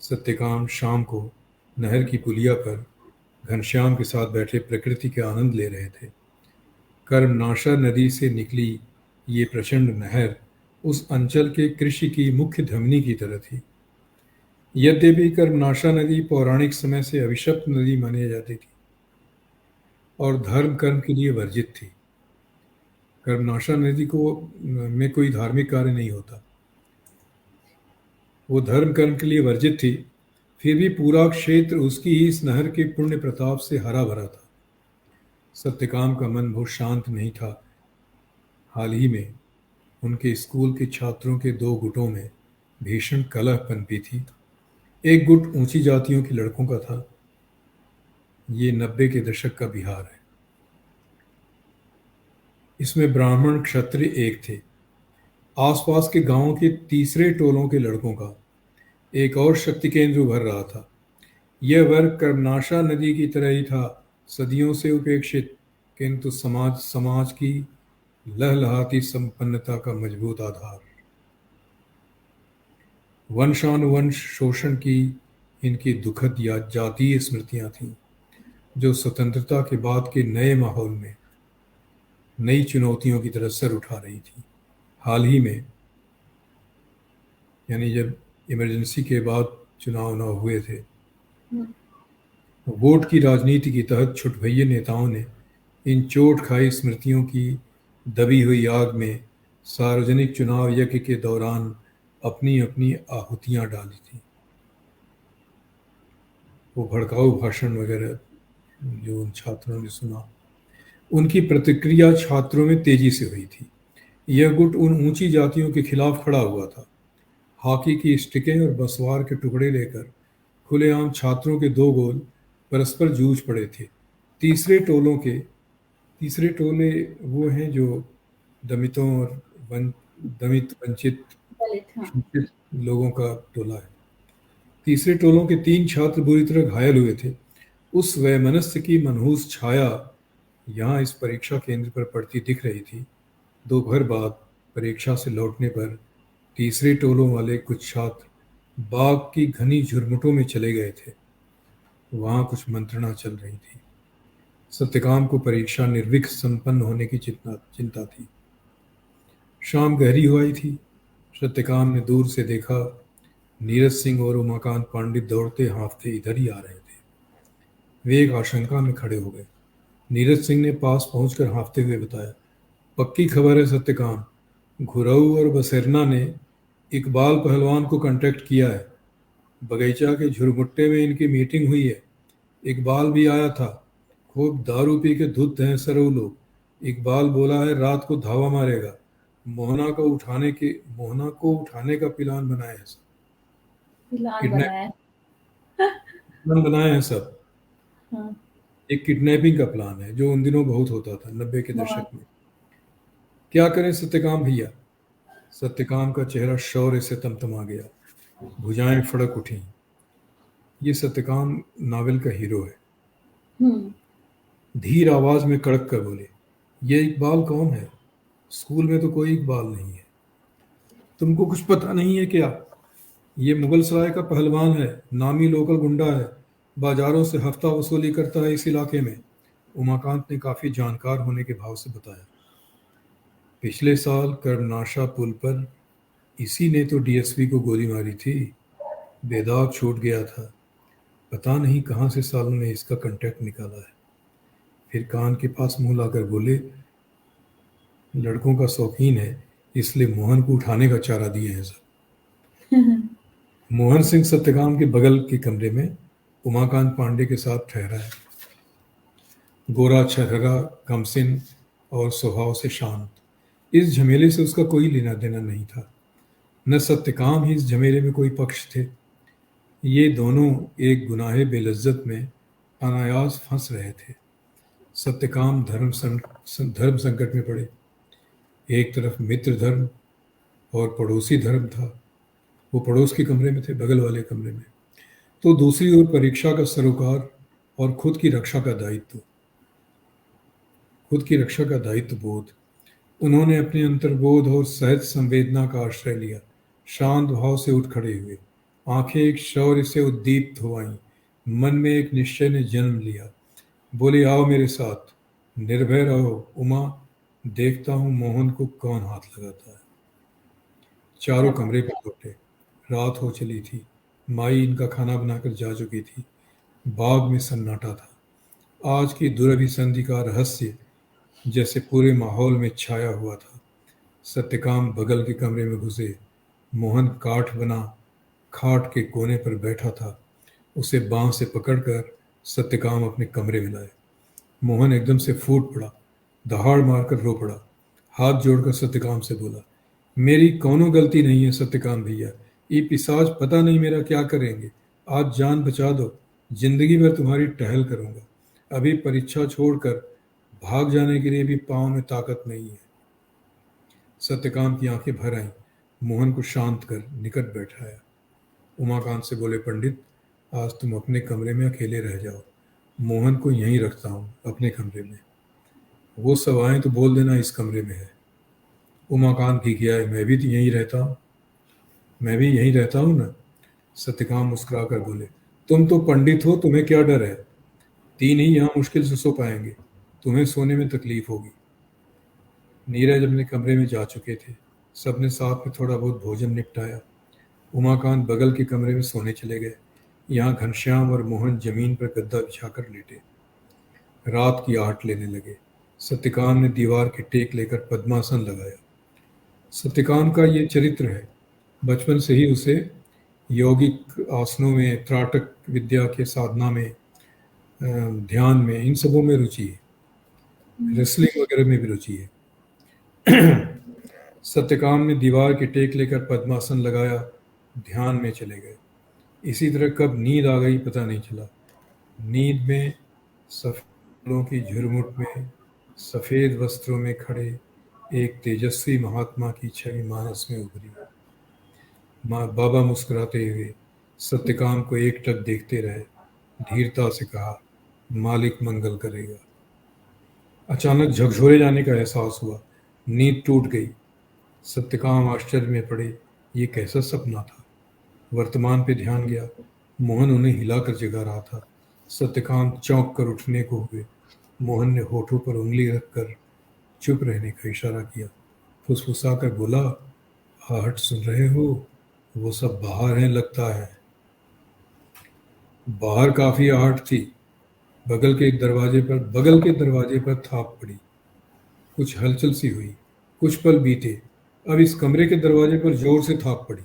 सत्यकाम शाम को नहर की पुलिया पर घनश्याम के साथ बैठे प्रकृति के आनंद ले रहे थे। कर्मनाशा नदी से निकली ये प्रचंड नहर उस अंचल के कृषि की मुख्य धमनी की तरह थी। यद्यपि कर्मनाशा नदी पौराणिक समय से अभिशप्त नदी मानी जाती थी और धर्म कर्म के लिए वर्जित थी। कर्मनाशा नदी को में कोई धार्मिक कार्य नहीं होता, वो धर्म कर्म के लिए वर्जित थी। फिर भी पूरा क्षेत्र उसकी ही इस नहर के पुण्य प्रताप से हरा भरा था। सत्यकाम का मन बहुत शांत नहीं था। हाल ही में उनके स्कूल के छात्रों के दो गुटों में भीषण कलह पनपी थी। एक गुट ऊंची जातियों के लड़कों का था। ये 90 के दशक का बिहार है। इसमें ब्राह्मण क्षत्रिय एक थे। आसपास के गांवों के तीसरे टोलों के लड़कों का एक और शक्ति केंद्र उभर रहा था। यह वर्ग कर्मनाशा नदी की तरह ही था, सदियों से उपेक्षित, किंतु समाज समाज की लहलहाती संपन्नता का मजबूत आधार। वंशानुवंश शोषण की इनकी दुखद या जातीय स्मृतियां थीं, जो स्वतंत्रता के बाद के नए माहौल में नई चुनौतियों की तरह सर उठा रही थी। हाल ही में, यानी जब इमरजेंसी के बाद चुनाव न हुए थे, वोट की राजनीति के तहत छुटभइये नेताओं ने इन चोट खाई स्मृतियों की दबी हुई आग में सार्वजनिक चुनाव यज्ञ के दौरान अपनी अपनी आहुतियां डाली थी। वो भड़काऊ भाषण वगैरह जो उन छात्रों ने सुना, उनकी प्रतिक्रिया छात्रों में तेजी से हुई थी। यह गुट उन ऊंची जातियों के खिलाफ खड़ा हुआ था। हॉकी की स्टिकें और बसवार के टुकड़े लेकर खुलेआम छात्रों के दो गोल परस्पर जूझ पड़े थे। तीसरे टोले वो हैं जो दमितों और दमित वंचित हाँ। शोषित लोगों का टोला है। तीसरे टोलों के 3 छात्र बुरी तरह घायल हुए थे। उस वैमनस्य की मनहूस छाया यहाँ इस परीक्षा केंद्र पर पड़ती दिख रही थी। दोपहर बाद परीक्षा से लौटने पर तीसरे टोलों वाले कुछ छात्र बाग की घनी झुरमुटों में चले गए थे। वहां कुछ मंत्रणा चल रही थी। सत्यकाम को परीक्षा निर्विघ्न संपन्न होने की चिंता थी। शाम गहरी हो आई थी। सत्यकाम ने दूर से देखा, नीरज सिंह और उमाकांत पांडित दौड़ते हाँफते इधर ही आ रहे थे। वे एक आशंका में खड़े हो गए। नीरज सिंह ने पास पहुंचकर हाँफते हुए बताया, पक्की खबर है सत्यकाम, घुरऊ और बसेरना ने इकबाल पहलवान को कांटेक्ट किया है। बगीचा के झुरमुट्टे में इनकी मीटिंग हुई है। इकबाल भी आया था। खूब दारू पी के धुत हैं सरऊ लोग। इकबाल बोला है रात को धावा मारेगा। मोहना को उठाने का प्लान बनाया है सब। प्लान किडनैप बनाया है। प्लान बनाया है सब। हाँ। एक किडनैपिंग का प्लान है जो उन दिनों बहुत होता था 90 के दशक बहुत। में। क्या करें सत्यकाम भैया? सत्यकाम का चेहरा शौर्य से तमतमा गया। भुजाएं फड़क उठी। ये सत्यकाम नावल का हीरो है। हम्म। धीर आवाज में कड़क कर बोले, ये इकबाल कौन है? स्कूल में तो कोई इकबाल नहीं है। तुमको कुछ पता नहीं है क्या? ये मुगल सराय का पहलवान है, नामी लोकल गुंडा है, बाजारों से हफ्ता वसूली करता है इस इलाके में। उमाकांत ने काफी जानकार होने के भाव से बताया, पिछले साल कर्मनाशा पुल पर इसी ने तो डीएसपी को गोली मारी थी। बेदाग छूट गया था। पता नहीं कहां से सालों ने इसका कांटेक्ट निकाला है। फिर कान के पास मुंह लाकर बोले, लड़कों का शौकीन है इसलिए मोहन को उठाने का चारा दिए हैं सब। मोहन सिंह सत्यकाम के बगल के कमरे में उमाकांत पांडे के साथ ठहरा है। गोरा छरहरा, कमसिन और स्वभाव से शांत। इस झमेले से उसका कोई लेना देना नहीं था। न सत्यकाम ही इस झमेले में कोई पक्ष थे। ये दोनों एक गुनाहे बेलज्जत में अनायास फंस रहे थे। सत्यकाम धर्म संकट में पड़े। एक तरफ मित्र धर्म और पड़ोसी धर्म था। वो पड़ोस के कमरे में थे, बगल वाले कमरे में। तो दूसरी ओर परीक्षा का सरोकार और खुद की रक्षा का दायित्व बोध। उन्होंने अपने अंतर्बोध और सहज संवेदना का आश्रय लिया। शांत भाव से उठ खड़े हुए। आंखें एक शौर्य से उद्दीप्त हो आईं। मन में एक निश्चय ने जन्म लिया। बोले, आओ मेरे साथ, निर्भय रहो उमा, देखता हूं मोहन को कौन हाथ लगाता है। चारों कमरे पर लौटे। रात हो चली थी। माई इनका खाना बनाकर जा चुकी थी। बाग में सन्नाटा था। आज की दुरभिसंधि का रहस्य जैसे पूरे माहौल में छाया हुआ था। सत्यकाम बगल के कमरे में घुसे। मोहन काठ बना खाट के कोने पर बैठा था। उसे बांह से पकड़कर सत्यकाम अपने कमरे में लाए। मोहन एकदम से फूट पड़ा, दहाड़ मारकर रो पड़ा। हाथ जोड़कर सत्यकाम से बोला, मेरी कौनो गलती नहीं है सत्यकाम भैया। ये पिशाच पता नहीं मेरा क्या करेंगे। आज जान बचा दो, जिंदगी भर तुम्हारी टहल करूंगा। अभी परीक्षा छोड़कर भाग जाने के लिए भी पांव में ताकत नहीं है। सत्यकाम की आंखें भर आईं। मोहन को शांत कर निकट बैठाया। उमाकांत से बोले, पंडित आज तुम अपने कमरे में अकेले रह जाओ। मोहन को यहीं रखता हूं, अपने कमरे में। वो सब आए तो बोल देना इस कमरे में है। उमाकांत की किया है, मैं भी तो यहीं रहता हूँ, मैं भी यहीं रहता हूँ ना। सत्यकाम मुस्कुराकर बोले, तुम तो पंडित हो, तुम्हें क्या डर है? तीन ही यहाँ मुश्किल से सो पाएंगे, तुम्हें सोने में तकलीफ होगी। नीरज अपने कमरे में जा चुके थे। सबने साथ में थोड़ा बहुत भोजन निपटाया। उमाकांत बगल के कमरे में सोने चले गए। यहाँ घनश्याम और मोहन जमीन पर गद्दा बिछाकर लेटे रात की आहट लेने लगे। सत्यकाम ने दीवार की टेक लेकर पद्मासन लगाया। सत्यकाम का ये चरित्र है। बचपन से ही उसे यौगिक आसनों में, त्राटक विद्या के साधना में, ध्यान में, इन सबों में रुचि है। रेसलिंग वगैरह में भी रुचि है। सत्यकाम ने दीवार की टेक लेकर पद्मासन लगाया, ध्यान में चले गए। इसी तरह कब नींद आ गई पता नहीं चला। नींद में सफेद फूलों की झुरमुट में, सफेद वस्त्रों में खड़े एक तेजस्वी महात्मा की छवि मानस में उभरी। माँ बाबा मुस्कुराते हुए सत्यकाम को एकटक देखते रहे। धीरता से कहा, मालिक मंगल करेगा। अचानक झकझोरे जाने का एहसास हुआ। नींद टूट गई। सत्यकाम आश्चर्य में पड़े, ये कैसा सपना था। वर्तमान पे ध्यान गया। मोहन उन्हें हिलाकर जगा रहा था। सत्यकांत चौंक कर उठने को हुए। मोहन ने होठों पर उंगली रखकर चुप रहने का इशारा किया। फुसफुसाकर बोला, आहट सुन रहे हो? वो सब बाहर हैं लगता है। बाहर काफी आहट थी। बगल के दरवाजे पर थाप पड़ी। कुछ हलचल सी हुई। कुछ पल बीते। अब इस कमरे के दरवाजे पर जोर से थाप पड़ी।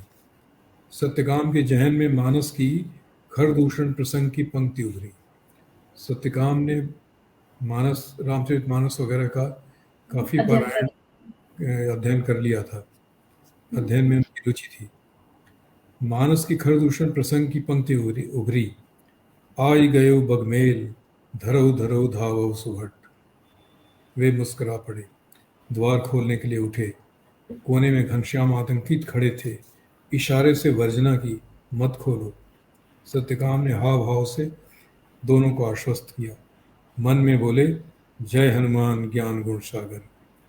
सत्यकाम के जहन में मानस की खरदूषण प्रसंग की पंक्ति उभरी। सत्यकाम ने रामचरितमानस वगैरह का काफी अध्ययन पारायण कर। अध्ययन कर लिया था। अध्ययन में उनकी रुचि थी। मानस की खरदूषण प्रसंग की पंक्ति उभरी। आई गयो बगमेल, धरो धरो धावो सुहट। वे मुस्कुरा पड़े। द्वार खोलने के लिए उठे। कोने में घनश्याम आतंकित खड़े थे। इशारे से वर्जना की, मत खोलो। सत्यकाम ने हाव भाव से दोनों को आश्वस्त किया। मन में बोले, जय हनुमान ज्ञान गुण सागर।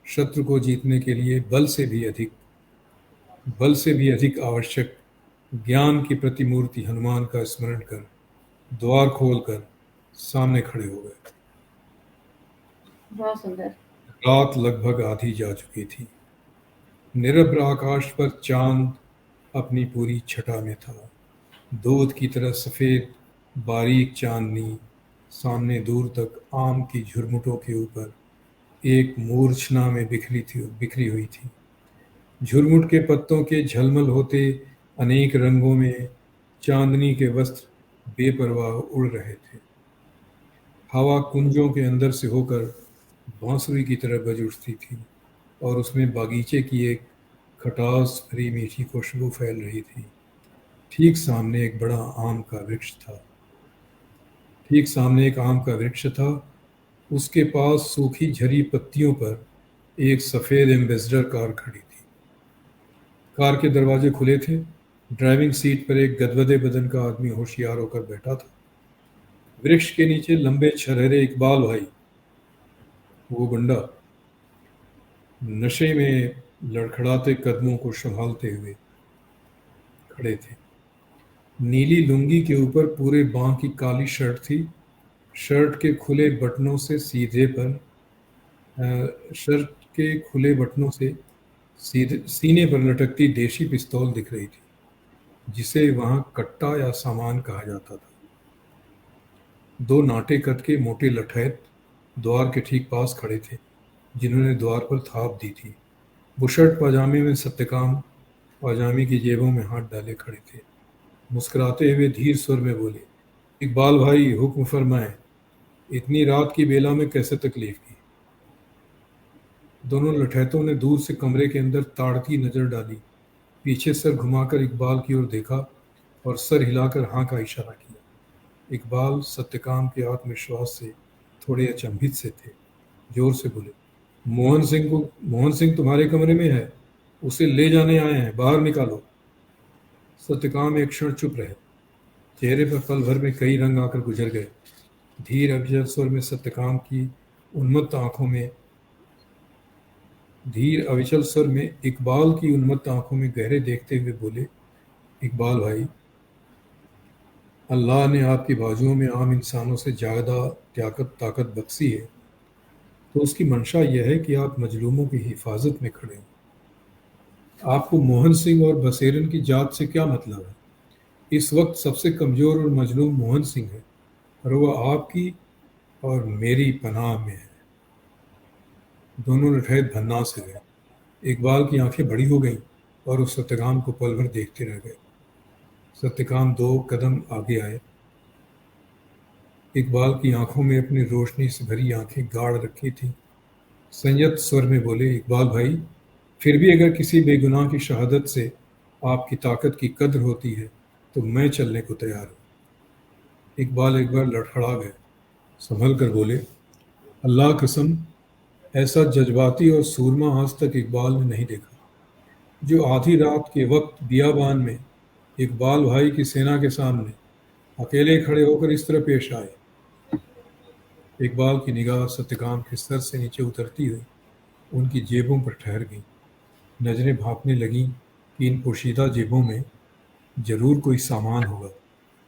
शत्रु को जीतने के लिए बल से भी अधिक आवश्यक ज्ञान की प्रतिमूर्ति हनुमान का स्मरण कर द्वार खोलकर सामने खड़े हो गए। बहुत सुंदर। रात लगभग आधी जा चुकी थी। निरभ्र आकाश पर चांद अपनी पूरी छटा में था। दूध की तरह सफेद बारीक चांदनी सामने दूर तक आम की झुरमुटों के ऊपर एक मूर्छना में बिखरी हुई थी। झुरमुट के पत्तों के झलमल होते अनेक रंगों में चांदनी के वस्त्र बेपरवाह उड़ रहे थे। हवा कुंजों के अंदर से होकर बांसुरी की तरह बज उठती थी और उसमें बागीचे की एक खटास भरी मीठी खुशबू फैल रही थी। ठीक सामने एक बड़ा आम का वृक्ष था। उसके पास सूखी झरी पत्तियों पर एक सफेद एम्बेसडर कार खड़ी थी। कार के दरवाजे खुले थे। ड्राइविंग सीट पर एक गदगदे बदन का आदमी होशियार होकर बैठा था। वृक्ष के नीचे लंबे छरहरे इकबाल भाई, वो गुंडा, नशे में लड़खड़ाते कदमों को संभालते हुए खड़े थे। नीली लुंगी के ऊपर पूरे बांह की काली शर्ट थी। शर्ट के खुले बटनों से सीने पर लटकती देशी पिस्तौल दिख रही थी, जिसे वहां कट्टा या सामान कहा जाता था। दो नाटे कद के मोटे लठैत द्वार के ठीक पास खड़े थे, जिन्होंने द्वार पर थाप दी थी। बुशर्ट पाजामे में सत्यकाम पाजामे की जेबों में हाथ डाले खड़े थे। मुस्कुराते हुए धीर स्वर में बोले, इकबाल भाई, हुक्म फरमाएं, इतनी रात की बेला में कैसे तकलीफ की? दोनों लठैतों ने दूर से कमरे के अंदर ताड़ती नजर डाली, पीछे सर घुमाकर इकबाल की ओर देखा और सर हिलाकर हाँ का इशारा किया। इकबाल सत्यकाम के आत्मविश्वास से थोड़े अचंभित से थे। जोर से बोले, मोहन सिंह तुम्हारे कमरे में है, उसे ले जाने आए हैं, बाहर निकालो। सत्यकाम एक क्षण चुप रहे। चेहरे पर पल भर में कई रंग आकर गुजर गए। धीर अविचल स्वर में सत्यकाम की उन्मत्त आंखों में धीर अविचल स्वर में इकबाल की उन्मत्त आंखों में गहरे देखते हुए बोले, इकबाल भाई, अल्लाह ने आपकी बाजुओं में आम इंसानों से ज़्यादा ताकत बख्शी है, तो उसकी मंशा यह है कि आप मजलूमों की हिफाजत में खड़े हों। आपको मोहन सिंह और बसेरन की जात से क्या मतलब है? इस वक्त सबसे कमज़ोर और मजलूम मोहन सिंह है, और वह आपकी और मेरी पनाह में है। दोनों नटैत भन्ना से गए। इकबाल की आंखें बड़ी हो गईं और उस सत्यकाम को पल भर देखते रह गए। सत्यकाम 2 कदम आगे आए। इकबाल की आंखों में अपनी रोशनी से भरी आंखें गाड़ रखी थीं। संयत स्वर में बोले, इकबाल भाई, फिर भी अगर किसी बेगुनाह की शहादत से आपकी ताकत की कद्र होती है तो मैं चलने को तैयार हूँ। इकबाल एक बार लड़खड़ा गए, संभल कर बोले, अल्लाह कसम, ऐसा जज्बाती और सूरमा आज तक इकबाल ने नहीं देखा। जो आधी रात के वक्त बियाबान में इकबाल भाई की सेना के सामने अकेले खड़े होकर इस तरह पेश आए। इकबाल की निगाह सत्यकाम के सर से नीचे उतरती हुई उनकी जेबों पर ठहर गई। नजरें भांपने लगीं कि इन पोशीदा जेबों में जरूर कोई सामान होगा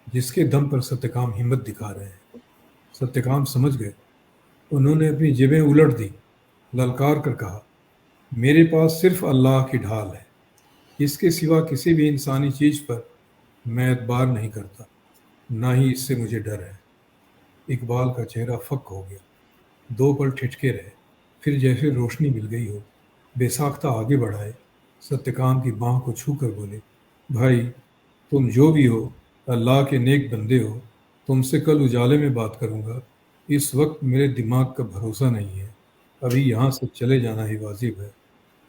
जिसके दम पर सत्यकाम हिम्मत दिखा रहे हैं। सत्यकाम समझ गए। उन्होंने अपनी जेबें उलट दी, ललकार कर कहा, मेरे पास सिर्फ अल्लाह की ढाल है, इसके सिवा किसी भी इंसानी चीज पर मैं एतबार नहीं करता, ना ही इससे मुझे डर है। इकबाल का चेहरा फक हो गया। 2 पल ठिठके रहे, फिर जैसे रोशनी मिल गई हो, बेसाख्ता आगे बढ़ाए, सत्यकाम की बांह को छू कर बोले, भाई, तुम जो भी हो, अल्लाह के नेक बंदे हो, तुमसे कल उजाले में बात करूंगा। इस वक्त मेरे दिमाग का भरोसा नहीं है, अभी यहाँ से चले जाना ही वाजिब है।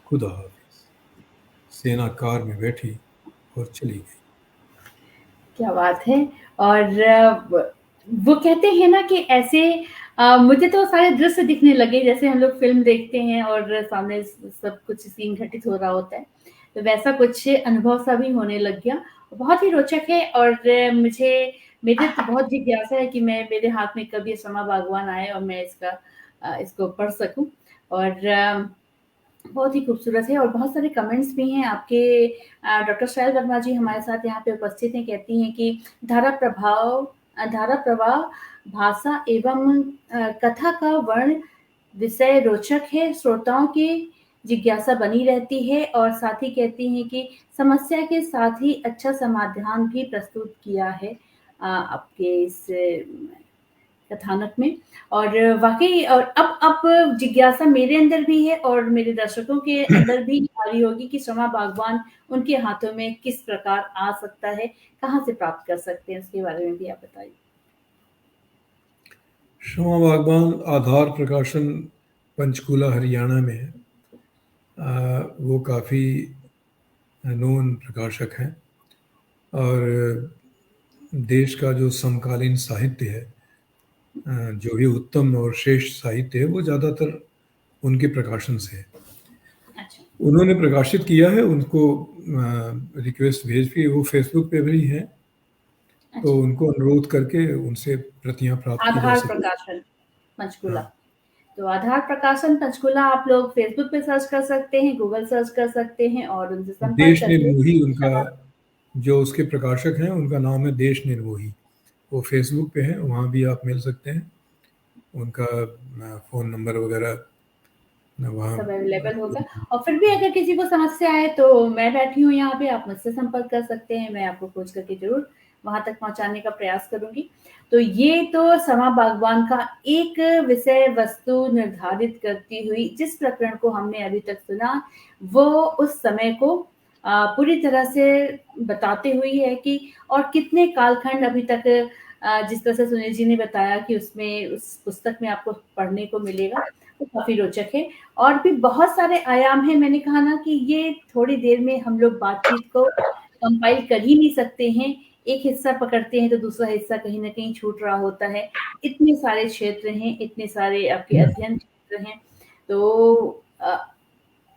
खुदा हाफिज। सेना कार में बैठी और चली गई। क्या बात है। और वो कहते हैं ना कि ऐसे मुझे तो सारे दृश्य दिखने लगे जैसे हम लोग फ़िल्म देखते हैं और सामने सब कुछ सीन घटित हो रहा होता है। तो वैसा कुछ अनुभव सा भी होने लग गया। बहुत ही रोचक है और मुझे मेरे तो बहुत जिज्ञासा है कि मैं मेरे हाथ में कभी समा बागवान आए और मैं इसको पढ़ सकूँ। और बहुत ही खूबसूरत है और बहुत सारे कमेंट्स भी हैं आपके। डॉक्टर शैल वर्मा जी हमारे साथ यहाँ पे उपस्थित हैं, कहती हैं कि धारा प्रवाह, भाषा एवं कथा का वर्ण विषय रोचक है, श्रोताओं की जिज्ञासा बनी रहती है और साथ ही कहती हैं कि समस्या के साथ ही अच्छा समाधान भी प्रस्तुत किया है आपके इस कथानक में। और वाक़ई और अब जिज्ञासा मेरे अंदर भी है और मेरे दर्शकों के अंदर भी आ रही होगी कि शमा बागवान उनके हाथों में किस प्रकार आ सकता है, कहाँ से प्राप्त कर सकते हैं, उसके बारे में भी आप बताइए। शमा बागवान आधार प्रकाशन पंचकूला हरियाणा में है। वो काफ़ी नोन प्रकाशक हैं और देश का जो समकालीन साहित्य है, जो भी उत्तम और श्रेष्ठ साहित्य है, वो ज़्यादातर उनके प्रकाशन से है। अच्छा। उन्होंने प्रकाशित किया है, उनको रिक्वेस्ट भेज भी, वो फेसबुक पे भी हैं, तो अच्छा। उनको अनुरोध करके उनसे प्रतियां प्राप्त की जा आधार सके। प्रकाशन पंचकूला। हाँ, तो आधार प्रकाशन पंचकूला आप लोग फ़ेसबुक पे सर्च कर सकते हैं, गूगल सर्च कर सकते हैं और उनसे संपर्क देश करके निर्मोही उनका, क्षमा जो उसके प्रकाशक हैं, उनका नाम है देश निर्मोही। वो फेसबुक पे हैं, वहाँ भी आप मिल सकते हैं। उनका फ़ोन नंबर वगैरह वहाँ। सब अवेलेबल होगा। और फिर भी अगर किसी को समस्या है तो मैं बैठी हूँ यहाँ पे, आप मुझसे संपर्क कर सकते हैं, मैं आपको खोज करके ज़रूर वहाँ तक पहुँचाने का प्रयास करूँगी। तो ये तो समा बागवान का एक विषय वस्तु निर्धारित करती हुई जिस प्रकरण को हमने अभी तक सुना, वो उस समय को पूरी तरह से बताते हुई है कि और कितने कालखंड अभी तक जिस तरह से सुनील जी ने बताया कि उसमें उस पुस्तक में आपको पढ़ने को मिलेगा, तो काफ़ी रोचक है। और भी बहुत सारे आयाम हैं, मैंने कहा ना कि ये थोड़ी देर में हम लोग बातचीत को कंपाइल कर ही नहीं सकते हैं। एक हिस्सा पकड़ते हैं तो दूसरा हिस्सा कहीं न कहीं छूट रहा होता है। इतने सारे क्षेत्र हैं, इतने सारे आपके अध्ययन क्षेत्र हैं। तो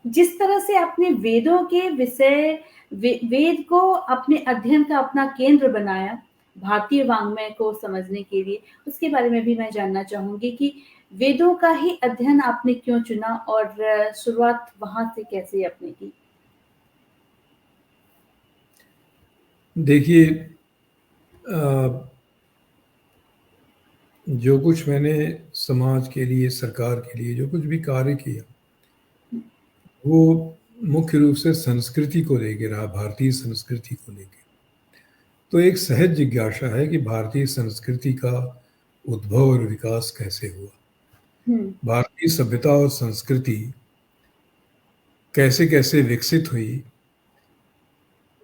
जिस तरह से आपने वेदों के विषय वेद को अपने अध्ययन का अपना केंद्र बनाया, भारतीय वाङ्मय को समझने के लिए, उसके बारे में भी मैं जानना चाहूँगी कि वेदों का ही अध्ययन आपने क्यों चुना और शुरुआत वहाँ से कैसे आपने की? देखिए, जो कुछ मैंने समाज के लिए, सरकार के लिए जो कुछ भी कार्य किया, वो मुख्य रूप से संस्कृति को लेके रहा, भारतीय संस्कृति को लेके। तो एक सहज जिज्ञासा है कि भारतीय संस्कृति का उद्भव और विकास कैसे हुआ, हुँ, भारतीय सभ्यता और संस्कृति कैसे कैसे विकसित हुई,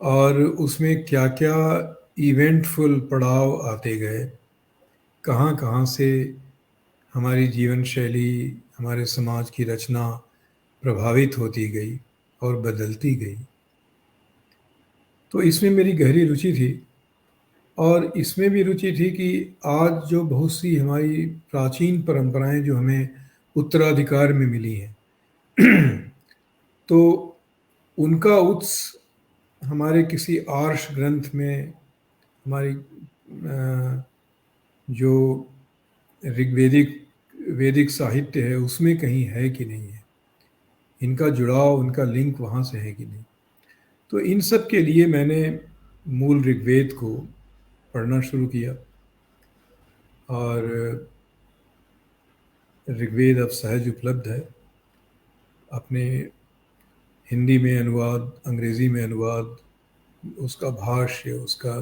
और उसमें क्या क्या इवेंटफुल पड़ाव आते गए, कहाँ कहाँ से हमारी जीवन शैली, हमारे समाज की रचना प्रभावित होती गई और बदलती गई। तो इसमें मेरी गहरी रुचि थी, और इसमें भी रुचि थी कि आज जो बहुत सी हमारी प्राचीन परंपराएं जो हमें उत्तराधिकार में मिली हैं, तो उनका उत्स हमारे किसी आर्ष ग्रंथ में, हमारी जो ऋग्वेदिक वैदिक साहित्य है उसमें कहीं है कि नहीं है, इनका जुड़ाव, उनका लिंक वहाँ से है कि नहीं। तो इन सब के लिए मैंने मूल ऋग्वेद को पढ़ना शुरू किया, और ऋग्वेद अब सहज उपलब्ध है। अपने हिंदी में अनुवाद, अंग्रेज़ी में अनुवाद, उसका भाष्य, उसका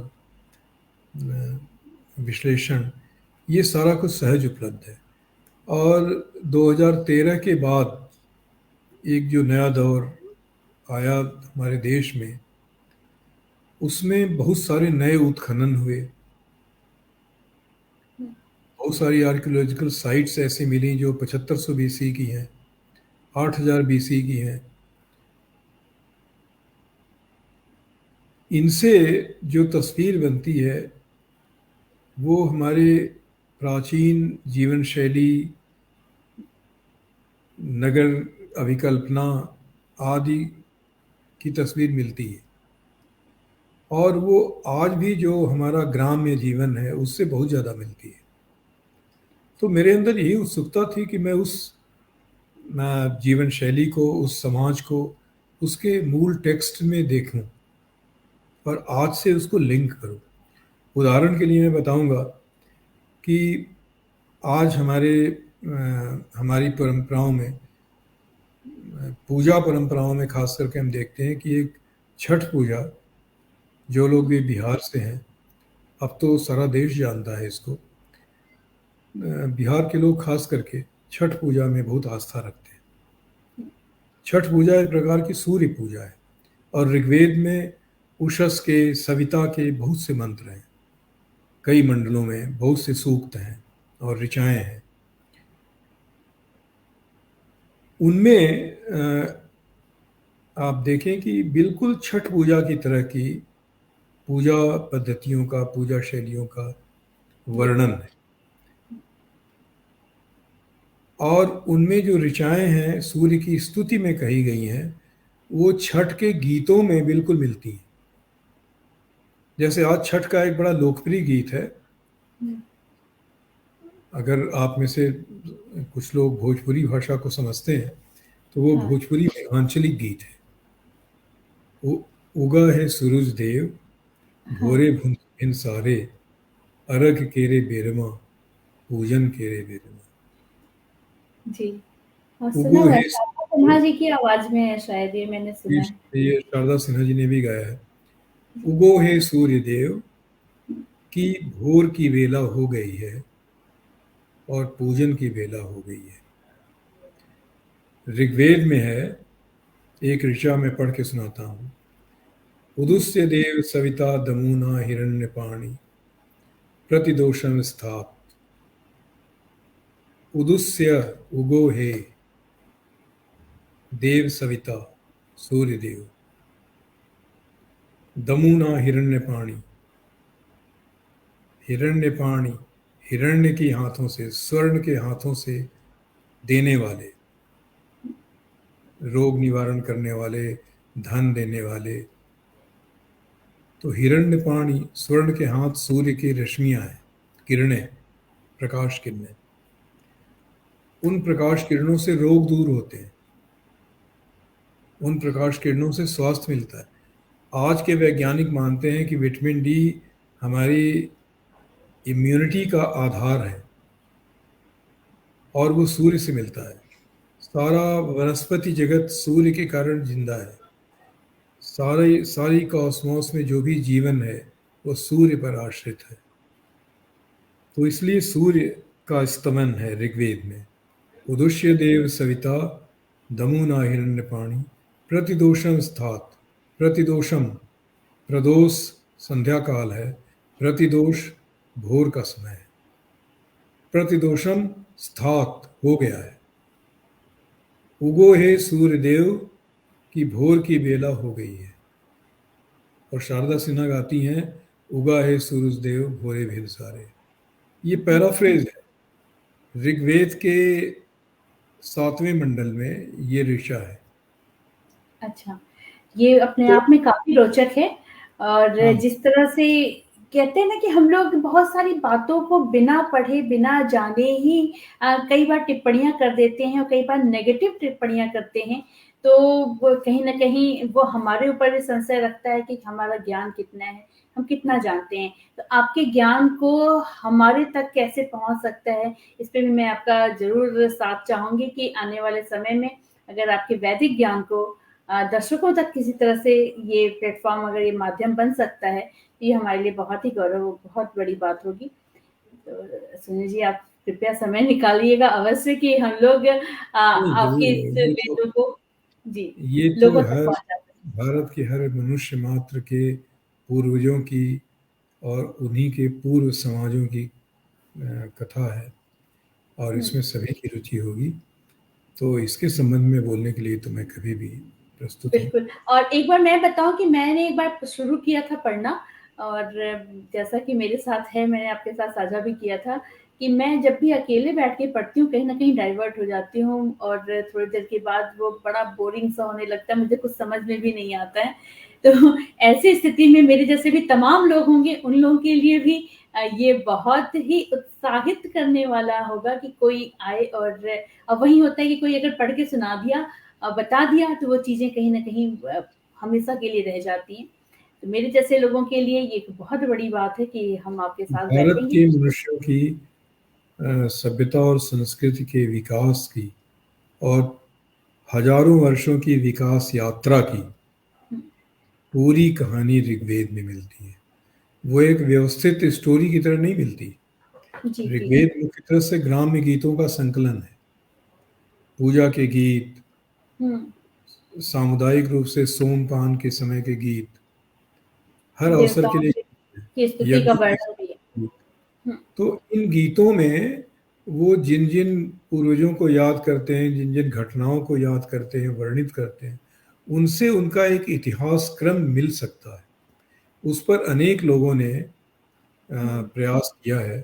विश्लेषण, ये सारा कुछ सहज उपलब्ध है। और 2013 के बाद एक जो नया दौर आया हमारे देश में, उसमें बहुत सारे नए उत्खनन हुए, बहुत सारी आर्कियोलॉजिकल साइट्स ऐसी मिली जो 7500 बीसी की हैं, 8000 बीसी की हैं। इनसे जो तस्वीर बनती है वो हमारे प्राचीन जीवन शैली, नगर अभिकल्पना आदि की तस्वीर मिलती है, और वो आज भी जो हमारा ग्राम्य जीवन है उससे बहुत ज़्यादा मिलती है। तो मेरे अंदर यही उत्सुकता थी कि मैं उस जीवन शैली को, उस समाज को उसके मूल टेक्स्ट में देखूं और आज से उसको लिंक करूं। उदाहरण के लिए मैं बताऊंगा कि आज हमारी परंपराओं में, पूजा परंपराओं में खास करके हम देखते हैं कि एक छठ पूजा, जो लोग भी बिहार से हैं, अब तो सारा देश जानता है इसको, बिहार के लोग खास करके छठ पूजा में बहुत आस्था रखते हैं। छठ पूजा एक प्रकार की सूर्य पूजा है, और ऋग्वेद में उषस के, सविता के बहुत से मंत्र हैं, कई मंडलों में बहुत से सूक्त हैं और ऋचाएं हैं। उनमें आप देखें कि बिल्कुल छठ पूजा की तरह की पूजा पद्धतियों का, पूजा शैलियों का वर्णन है, और उनमें जो ऋचाएं हैं सूर्य की स्तुति में कही गई हैं, वो छठ के गीतों में बिल्कुल मिलती हैं। जैसे आज छठ का एक बड़ा लोकप्रिय गीत है, अगर आप में से कुछ लोग भोजपुरी भाषा को समझते हैं तो वो हाँ, भोजपुरी में आंचलिक गीत है। उगा है सूरज देव, हाँ, भोरे भिन सारे, अरग केरे बेरमा, पूजन केरे बेरमा। जी। हाँ, सुना उगो हुआ है, है, शारदा सिन्हा जी की आवाज़ में है शायद, ये मैंने सुना है। ये शारदा सिन्हा जी ने भी गाया है। उगो है सूर्य देव की, भोर की वेला हो गई है और पूजन की वेला हो गई है। ऋग्वेद में है, एक ऋचा में पढ़ के सुनाता हूँ। उदुस्य देव सविता दमुना हिरण्य पाणी, प्रतिदोषम स्थात। उदुस्य, उगो हे, देव सविता सूर्य देव, दमुना हिरण्य पाणी, हिरण्य पाणी, हिरण्य के हाथों से, स्वर्ण के हाथों से देने वाले, रोग निवारण करने वाले, धन देने वाले। तो हिरण्य पाणी, स्वर्ण के हाथ, सूर्य की रश्मियां हैं, किरणें, प्रकाश किरणें। उन प्रकाश किरणों से रोग दूर होते हैं, उन प्रकाश किरणों से स्वास्थ्य मिलता है। आज के वैज्ञानिक मानते हैं कि विटामिन डी हमारी इम्यूनिटी का आधार है और वो सूर्य से मिलता है। सारा वनस्पति जगत सूर्य के कारण जिंदा है। सारी सारी कॉस्मोस में जो भी जीवन है वो सूर्य पर आश्रित है। तो इसलिए सूर्य का स्तमन है ऋग्वेद में, उदुष्य देव सविता दमुना हिरण्यपाणी प्रतिदोषम स्थात। प्रतिदोषम, प्रदोष संध्या काल है, प्रतिदोष भोर का समय है। प्रतिदोषम स्थात हो गया है। उगो हे सूर्यदेव की भोर की बेला हो गई है। और शारदा सिन्हा गाती हैं, उगा है सूरजदेव भोरे भेल सारे। ये पैराफ्रेज है ऋग्वेद के 7वें मंडल में, ये ऋचा है। अच्छा, ये अपने तो आप में काफ़ी रोचक है। और हाँ, जिस तरह से कहते हैं ना कि हम लोग बहुत सारी बातों को बिना पढ़े, बिना जाने ही कई बार टिप्पणियाँ कर देते हैं और कई बार नेगेटिव टिप्पणियाँ करते हैं। तो वो कहीं न कहीं वो हमारे ऊपर भी संशय रखता है कि हमारा ज्ञान कितना है, हम कितना जानते हैं। तो आपके ज्ञान को हमारे तक कैसे पहुँच सकता है, इस पे भी मैं आपका ज़रूर साथ चाहूँगी कि आने वाले समय में अगर आपके वैदिक ज्ञान को दर्शकों तक किसी तरह से ये प्लेटफ़ॉर्म, अगर ये माध्यम बन सकता है, तो ये हमारे लिए बहुत ही गौरव, बहुत बड़ी बात होगी। तो सुनील जी, आप कृपया समय निकालिएगा अवश्य कि हम लोग नहीं आपके जरूर इस है। वेदों को जी, ये तो लोगों तक हर पहुँचा सकें। भारत के हर मनुष्य मात्र के पूर्वजों की और उन्हीं के पूर्व समाजों की कथा है, और हुँ। इसमें सभी की रुचि होगी। तो इसके संबंध में बोलने के लिए तो मैं कभी भी प्रस्तुत हूँ। बिल्कुल। और एक बार मैं बताऊँ कि मैंने एक बार शुरू किया था पढ़ना, और जैसा कि मेरे साथ है, मैंने आपके साथ साझा भी किया था कि मैं जब भी अकेले बैठ के पढ़ती हूँ, कहीं न कहीं डाइवर्ट हो जाती हूँ और थोड़ी देर के बाद वो बड़ा बोरिंग सा होने लगता है, मुझे कुछ समझ में भी नहीं आता है। तो ऐसी स्थिति में मेरे जैसे भी तमाम लोग होंगे, उन लोगों के लिए भी ये बहुत ही उत्साहित करने वाला होगा कि कोई आए और वही होता है कि कोई अगर पढ़ के सुना दिया, बता दिया, तो वो चीज़ें कहीं न कहीं हमेशा के लिए रह जाती हैं। तो मेरे जैसे लोगों के लिए ये एक बहुत बड़ी बात है कि हम आपके साथ भारत बैठेंगे। के मनुष्यों की सभ्यता और संस्कृति के विकास की और हजारों वर्षों की विकास यात्रा की हुँ, पूरी कहानी ऋग्वेद में मिलती है। वो एक व्यवस्थित स्टोरी की तरह नहीं मिलती। जी, जी। ऋग्वेद मुख्य तरह से ग्राम्य गीतों का संकलन है। पूजा के गीत, हुँ, सामुदायिक रूप से सोमपान के समय के गीत, हर अवसर के देवताओं लिए की स्तुति का यज्ञ के वर्णन भी है। गीत। हुँ, तो इन गीतों में वो जिन जिन पूर्वजों को याद करते हैं, जिन जिन घटनाओं को याद करते हैं, वर्णित करते हैं, उनसे उनका एक इतिहास क्रम मिल सकता है। उस पर अनेक लोगों ने हुँ, प्रयास किया है।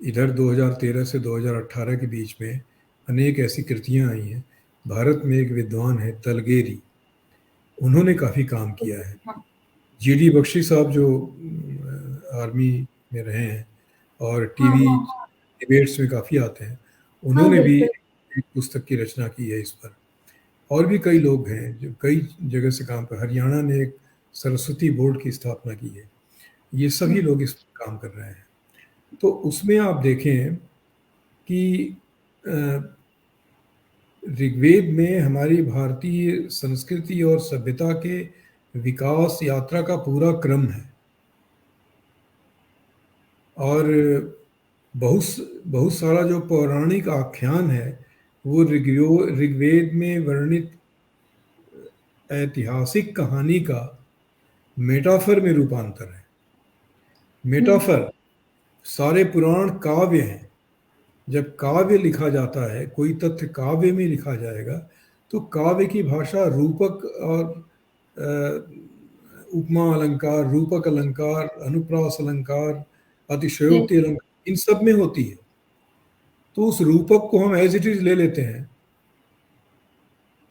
इधर 2013 से 2018 के बीच में अनेक ऐसी कृतियां आई हैं। भारत में एक विद्वान है तलगेरी, उन्होंने काफ़ी काम किया है। हाँ, जीडी बख्शी साहब जो आर्मी में रहे हैं और हाँ, टीवी हाँ, हाँ, डिबेट्स में काफ़ी आते हैं, हाँ, उन्होंने भी बिल्कुल। एक पुस्तक की रचना की है इस पर। और भी कई लोग हैं जो कई जगह से काम कर, हरियाणा ने एक सरस्वती बोर्ड की स्थापना की है। ये हुँ, सभी लोग इस पर काम कर रहे हैं। तो उसमें आप देखें कि अ, ऋग्वेद में हमारी भारतीय संस्कृति और सभ्यता के विकास यात्रा का पूरा क्रम है। और बहुत बहुत सारा जो पौराणिक आख्यान है वो ऋग्वेद में वर्णित ऐतिहासिक कहानी का मेटाफर में रूपांतर है। हुँ, मेटाफर, सारे पुराण काव्य हैं। जब काव्य लिखा जाता है, कोई तथ्य काव्य में लिखा जाएगा, तो काव्य की भाषा रूपक और उपमा अलंकार, रूपक अलंकार, अनुप्रास अलंकार, अतिशयोक्ति बिल्कुल। अलंकार, इन सब में होती है। तो उस रूपक को हम एज इट इज ले लेते हैं,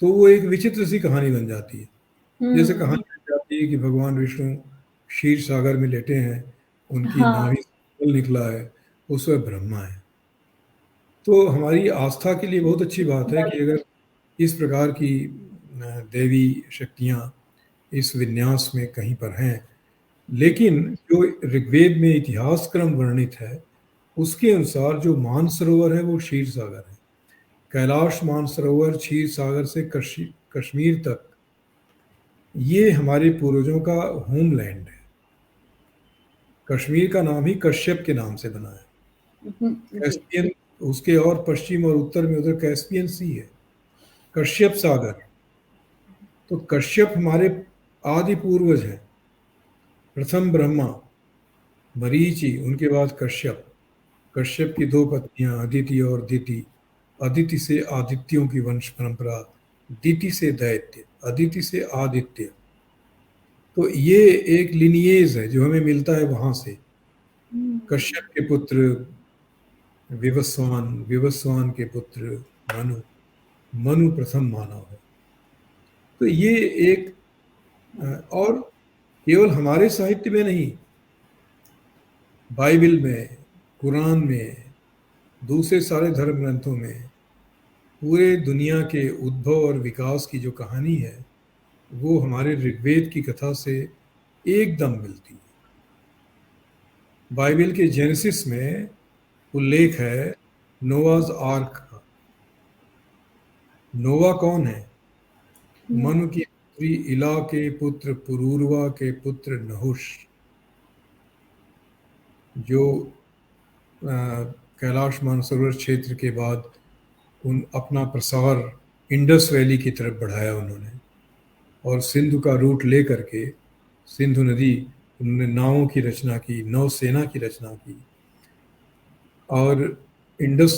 तो वो एक विचित्र सी कहानी बन जाती है। जैसे हुँ, कहानी बन जाती है कि भगवान विष्णु क्षीर सागर में लेटे हैं, उनकी हाँ, नाभि से जल निकला है, उसमें ब्रह्मा है। तो हमारी आस्था के लिए बहुत अच्छी बात है कि अगर इस प्रकार की देवी शक्तियाँ इस विन्यास में कहीं पर हैं, लेकिन जो ऋग्वेद में इतिहास क्रम वर्णित है उसके अनुसार जो मानसरोवर है वो क्षीर सागर है। कैलाश मानसरोवर क्षीर सागर से कश्मीर तक ये हमारे पूर्वजों का होमलैंड है। कश्मीर का नाम ही कश्यप के नाम से बना है। जी। कैस्पियन उसके और पश्चिम और उत्तर में उधर कैस्पियन सी है, कश्यप सागर। तो कश्यप हमारे आदि पूर्वज हैं। प्रथम ब्रह्मा, मरीचि, उनके बाद कश्यप। कश्यप की दो पत्नियां अदिति और दिति। अदिति से आदित्यों की वंश परंपरा, दिति से दैत्य, अदिति से आदित्य। तो ये एक लिनिएज है जो हमें मिलता है वहां से। कश्यप के पुत्र विवस्वान, विवस्वान के पुत्र मनु, मनु प्रथम मानव है। तो ये एक और केवल हमारे साहित्य में नहीं, बाइबल में, कुरान में, दूसरे सारे धर्म ग्रंथों में पूरे दुनिया के उद्भव और विकास की जो कहानी है वो हमारे ऋग्वेद की कथा से एकदम मिलती है। बाइबल के जेनेसिस में उल्लेख है नोवाज आर्क का। नोवा कौन है? मनु की पुत्री इला के पुत्र पुरूरवा के पुत्र नहुष, जो कैलाश मानसरोवर क्षेत्र के बाद उन अपना प्रसार इंडस वैली की तरफ बढ़ाया उन्होंने, और सिंधु का रूट ले करके सिंधु नदी, उन्होंने नावों की रचना की, नौसेना की रचना की, और इंडस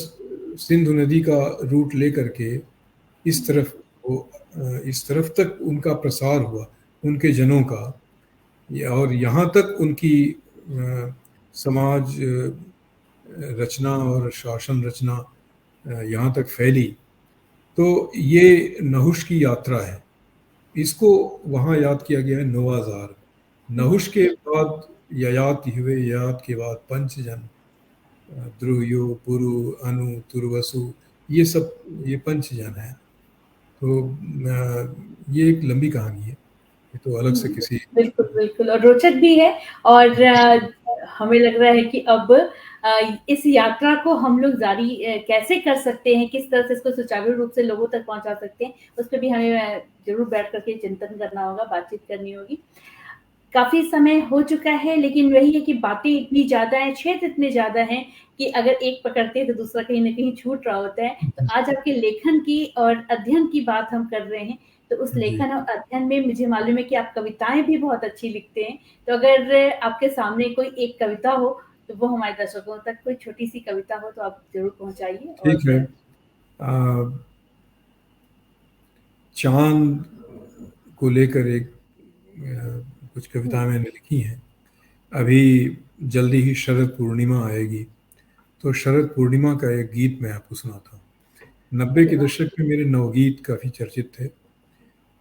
सिंधु नदी का रूट ले करके इस तरफ वो इस तरफ तक उनका प्रसार हुआ उनके जनों का, और यहाँ तक उनकी समाज रचना और शासन रचना यहाँ तक फैली। तो ये नहुष की यात्रा है, इसको वहाँ याद किया गया है नोवाज आर्क। नहुष के बाद ययाति हुए, ययात के बाद पंचजन, ध्रुवयो, पुरु, अनु, तुर्वसु, ये सब ये पंचजन हैं। तो ये एक लंबी कहानी है, ये तो अलग से किसी बिल्कुल, बिल्कुल, और रोचक भी है। और हमें लग रहा है कि अब इस यात्रा को हम लोग जारी कैसे कर सकते हैं, किस तरह से इसको सुचारू रूप से लोगों तक पहुँचा सकते हैं, उस पे भी हमें ज़रूर बैठ कर के चिंतन करना होगा, बातचीत करनी होगी। काफ़ी समय हो चुका है, लेकिन वही है कि बातें इतनी ज़्यादा हैं, क्षेत्र इतने ज़्यादा हैं कि अगर एक पकड़ते हैं तो दूसरा कहीं न कहीं छूट रहा होता है। तो आज आपके लेखन की और अध्ययन की बात हम कर रहे हैं, तो उस जी। लेखन और अध्ययन में मुझे मालूम है कि आप कविताएँ भी बहुत अच्छी लिखते हैं। तो अगर आपके सामने कोई एक कविता हो, तो वो हमारे दर्शकों तक कोई छोटी-सी कविता हो तो आप ज़रूर पहुँचाइए। ठीक है। चाँद को लेकर एक कुछ कविताएं मैंने लिखी हैं। अभी जल्दी ही शरद पूर्णिमा आएगी, तो शरद पूर्णिमा का एक गीत मैं आपको सुनाता हूँ। 90 के दशक में मेरे नवगीत काफ़ी चर्चित थे,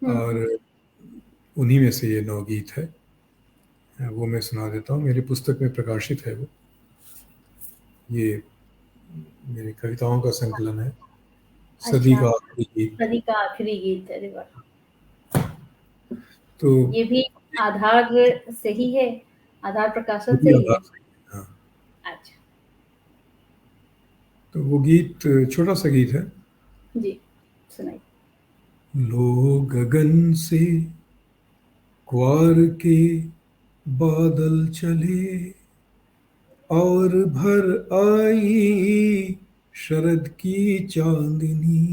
और उन्हीं में से ये नवगीत है, वो मैं सुना देता हूँ। मेरी पुस्तक में प्रकाशित है वो। ये मेरी कविताओं का संकलन है, सदी अच्छा, का आखिरी गीत। सदी का आखिरी गीत, अरे वाह! तो ये भी आधार से ही है, आधार प्रकाशन से सदी ही है? आधार से, हाँ। अच्छा। तो वो गीत छोटा सा गीत है। जी, सुनाइए। लो गगन से क्वार के बादल चले, और भर आई शरद की चांदनी।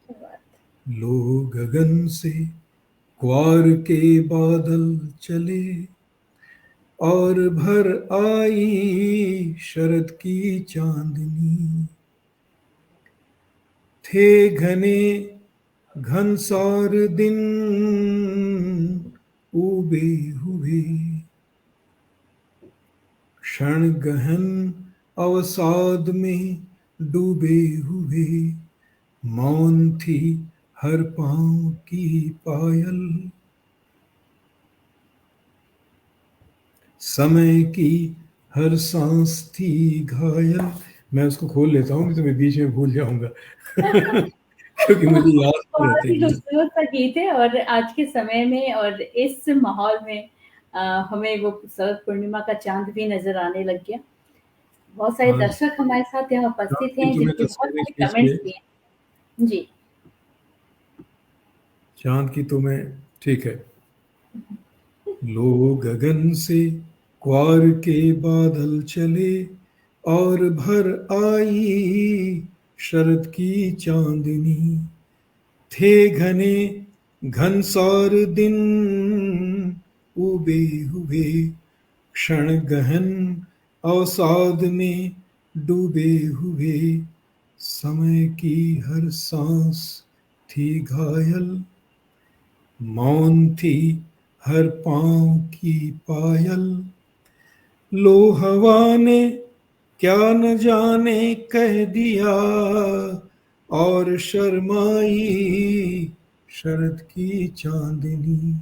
क्या बात लो गगन से क्वार के बादल चले, और भर आई शरद की चांदनी। थे घने घनसार दिन उबे हुए, क्षण गहन अवसाद में डूबे हुए। मौन थी हर पांव की पायल, समय की हर सांस थी घायल। मैं उसको खोल लेता हूँ, नहीं तो मैं बीच में भूल जाऊँगा। क्योंकि मुझे याद नहीं बहुत रहते ही गीत। खूबसूरत सा गीत है और आज के समय में और इस माहौल में हमें वो शरद पूर्णिमा का चाँद भी नज़र आने लग गया। बहुत सारे हाँ, दर्शक हमारे साथ यहाँ चाँद उपस्थित की हैं तुम्हें जिनके बहुत तस्वीरें सारे खींच कमेंट्स के, भी हैं। जी। चाँद की तुम्हें, ठीक है। लो गगन से क्वार के बादल चले और भर आई शरद की चांदनी। थे घने घनसार दिन उबे हुए, क्षण गहन अवसाद में डूबे हुए। समय की हर सांस थी घायल, मौन थी हर पांव की पायल। लो हवा ने क्या न जाने कह दिया, और शर्माई शरद की चांदनी।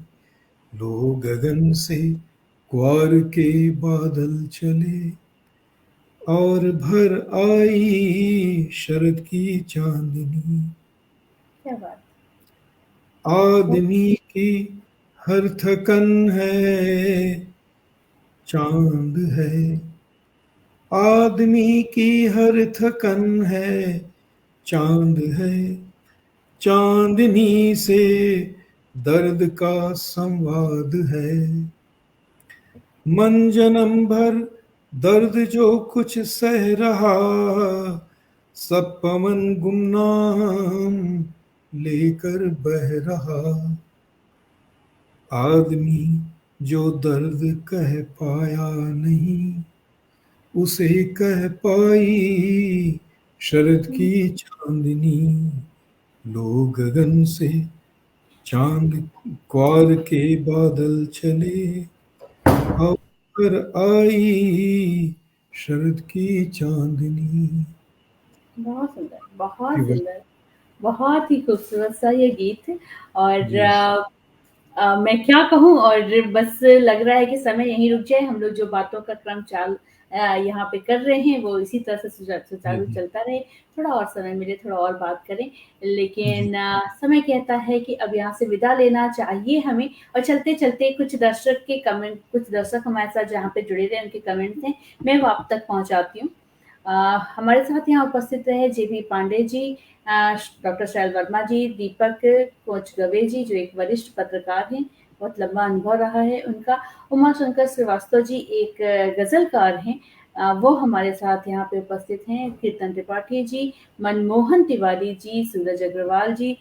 लो गगन से क्वार के बादल चले और भर आई शरद की चांदनी। क्या बात! वो आदमी की हर थकन है चांद है, आदमी की हर थकन है चांद है। चांदनी से दर्द का संवाद है। मन जन्म भर दर्द जो कुछ सह रहा, सब पवन गुमनाम लेकर बह रहा। आदमी जो दर्द कह पाया नहीं, उसे कह पाई शरद की चांदनी। लो गगन से चांद क्वार के बादल चले और आई शरद की चांदनी। बहुत सुंदर, की बहुत बस, सुंदर। बहुत ही खूबसूरत सा ये गीत है और जी। मैं क्या कहूँ और बस लग रहा है कि समय यहीं रुक जाए। हम लोग जो बातों का क्रम यहाँ पे कर रहे हैं वो इसी तरह से जी, सुचारू जी, चलता रहे। थोड़ा और समय मिले, थोड़ा और बात करें। जी, लेकिन समय कहता है कि अब यहाँ से विदा लेना चाहिए हमें और चलते-चलते कुछ दर्शक हमारे साथ जहाँ पे जुड़े रहे उनके कमेंट्स हैं, मैं वो आप तक पहुँचाती हूँ। हमारे साथ यहाँ उपस्थित रहे जेबी पांडे जी, डॉक्टर शैल वर्मा जी, दीपक कोच गवे जी जो एक वरिष्ठ पत्रकार हैं, बहुत लंबा अनुभव रहा है उनका। उमाशंकर श्रीवास्तव जी एक गज़लकार हैं, वो हमारे साथ यहाँ पे उपस्थित हैं। कीर्तन त्रिपाठी जी, मनमोहन तिवारी जी, सूरज अग्रवाल जी,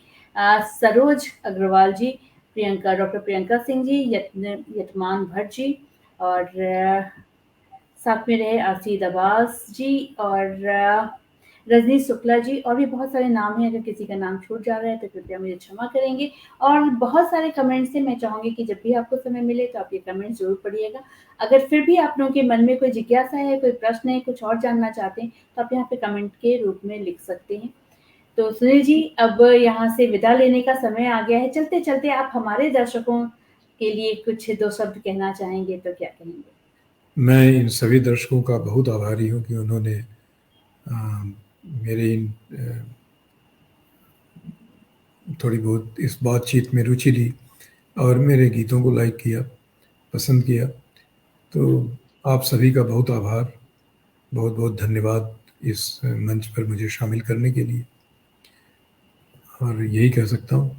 सरोज अग्रवाल जी, डॉक्टर प्रियंका सिंह जी, यतमान भट्ट जी और साथ में रहे अरशीद अब्बास जी और रजनीश शुक्ला जी और भी बहुत सारे नाम हैं, अगर किसी का नाम छूट जा रहा है तो कृपया मुझे क्षमा करेंगे। और बहुत सारे कमेंट्स हैं, मैं चाहूँगी कि जब भी आपको समय मिले तो आप ये कमेंट्स ज़रूर पढ़िएगा। अगर फिर भी आप लोगों के मन में कोई जिज्ञासा है, कोई प्रश्न है, कुछ और जानना चाहते हैं, तो आप यहाँ पे कमेंट के रूप में लिख सकते हैं। तो सुनील जी, अब यहाँ से विदा लेने का समय आ गया है। चलते-चलते आप हमारे दर्शकों के लिए कुछ 2 शब्द कहना चाहेंगे तो क्या कहेंगे? मैं इन सभी दर्शकों का बहुत आभारी हूँ कि उन्होंने मेरे इन थोड़ी बहुत इस बातचीत में रुचि ली और मेरे गीतों को लाइक किया, पसंद किया। तो आप सभी का बहुत आभार, बहुत बहुत धन्यवाद इस मंच पर मुझे शामिल करने के लिए। और यही कह सकता हूँ,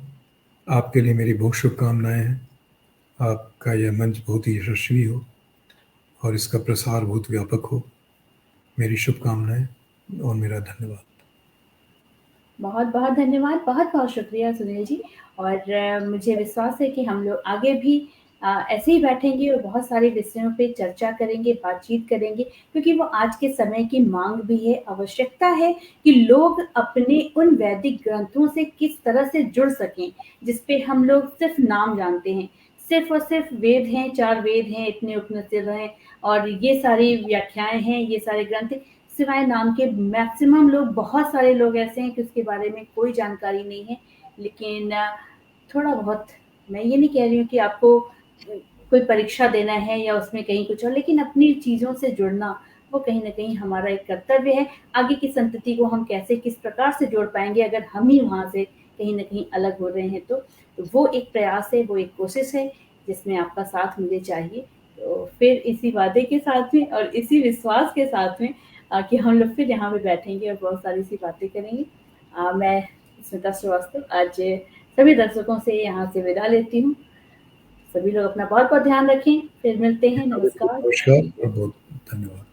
आपके लिए मेरी बहुत शुभकामनाएं हैं। आपका यह मंच बहुत ही यशस्वी हो और इसका प्रसार बहुत व्यापक हो। मेरी शुभकामनाएं और मेरा धन्यवाद। बहुत-बहुत धन्यवाद, बहुत-बहुत शुक्रिया सुनील जी और मुझे विश्वास है कि हम लोग आगे भी ऐसे ही बैठेंगे और बहुत सारे विषयों पे चर्चा करेंगे, बातचीत करेंगे क्योंकि वो आज के समय की माँग भी है, आवश्यकता है कि लोग अपने उन वैदिक ग्रंथों से किस तरह से जुड़ सकें, जिस पे हम लोग सिर्फ़ नाम जानते हैं। सिर्फ़ और सिर्फ़ वेद हैं, 4 वेद हैं, इतने उपनिषद हैं और ये सारी व्याख्याएँ हैं, ये सारे ग्रंथ हैं। सिवाय नाम के मैक्सिमम लोग बहुत सारे लोग ऐसे हैं कि उसके बारे में कोई जानकारी नहीं है। लेकिन थोड़ा बहुत मैं ये नहीं कह रही हूँ कि आपको कोई परीक्षा देना है या उसमें कहीं कुछ और लेकिन अपनी चीज़ों से जुड़ना, वो कहीं न कहीं हमारा एक कर्तव्य है। आगे की संतति को हम कैसे किस प्रकार से जोड़ पाएँगे अगर हम ही वहाँ से कहीं न कहीं अलग हो रहे हैं तो। तो वो एक प्रयास है, वो एक कोशिश है जिसमें आपका साथ मुझे चाहिए। तो फिर इसी वादे के साथ में और इसी विश्वास के साथ में कि हम लोग फिर यहाँ पे बैठेंगे और बहुत सारी सी बातें करेंगे। मैं स्मिता श्रीवास्तव आज सभी दर्शकों से यहाँ से विदा लेती हूँ। सभी लोग अपना बहुत-बहुत ध्यान रखें, फिर मिलते हैं, नमस्कार। नमस्कार और बहुत धन्यवाद।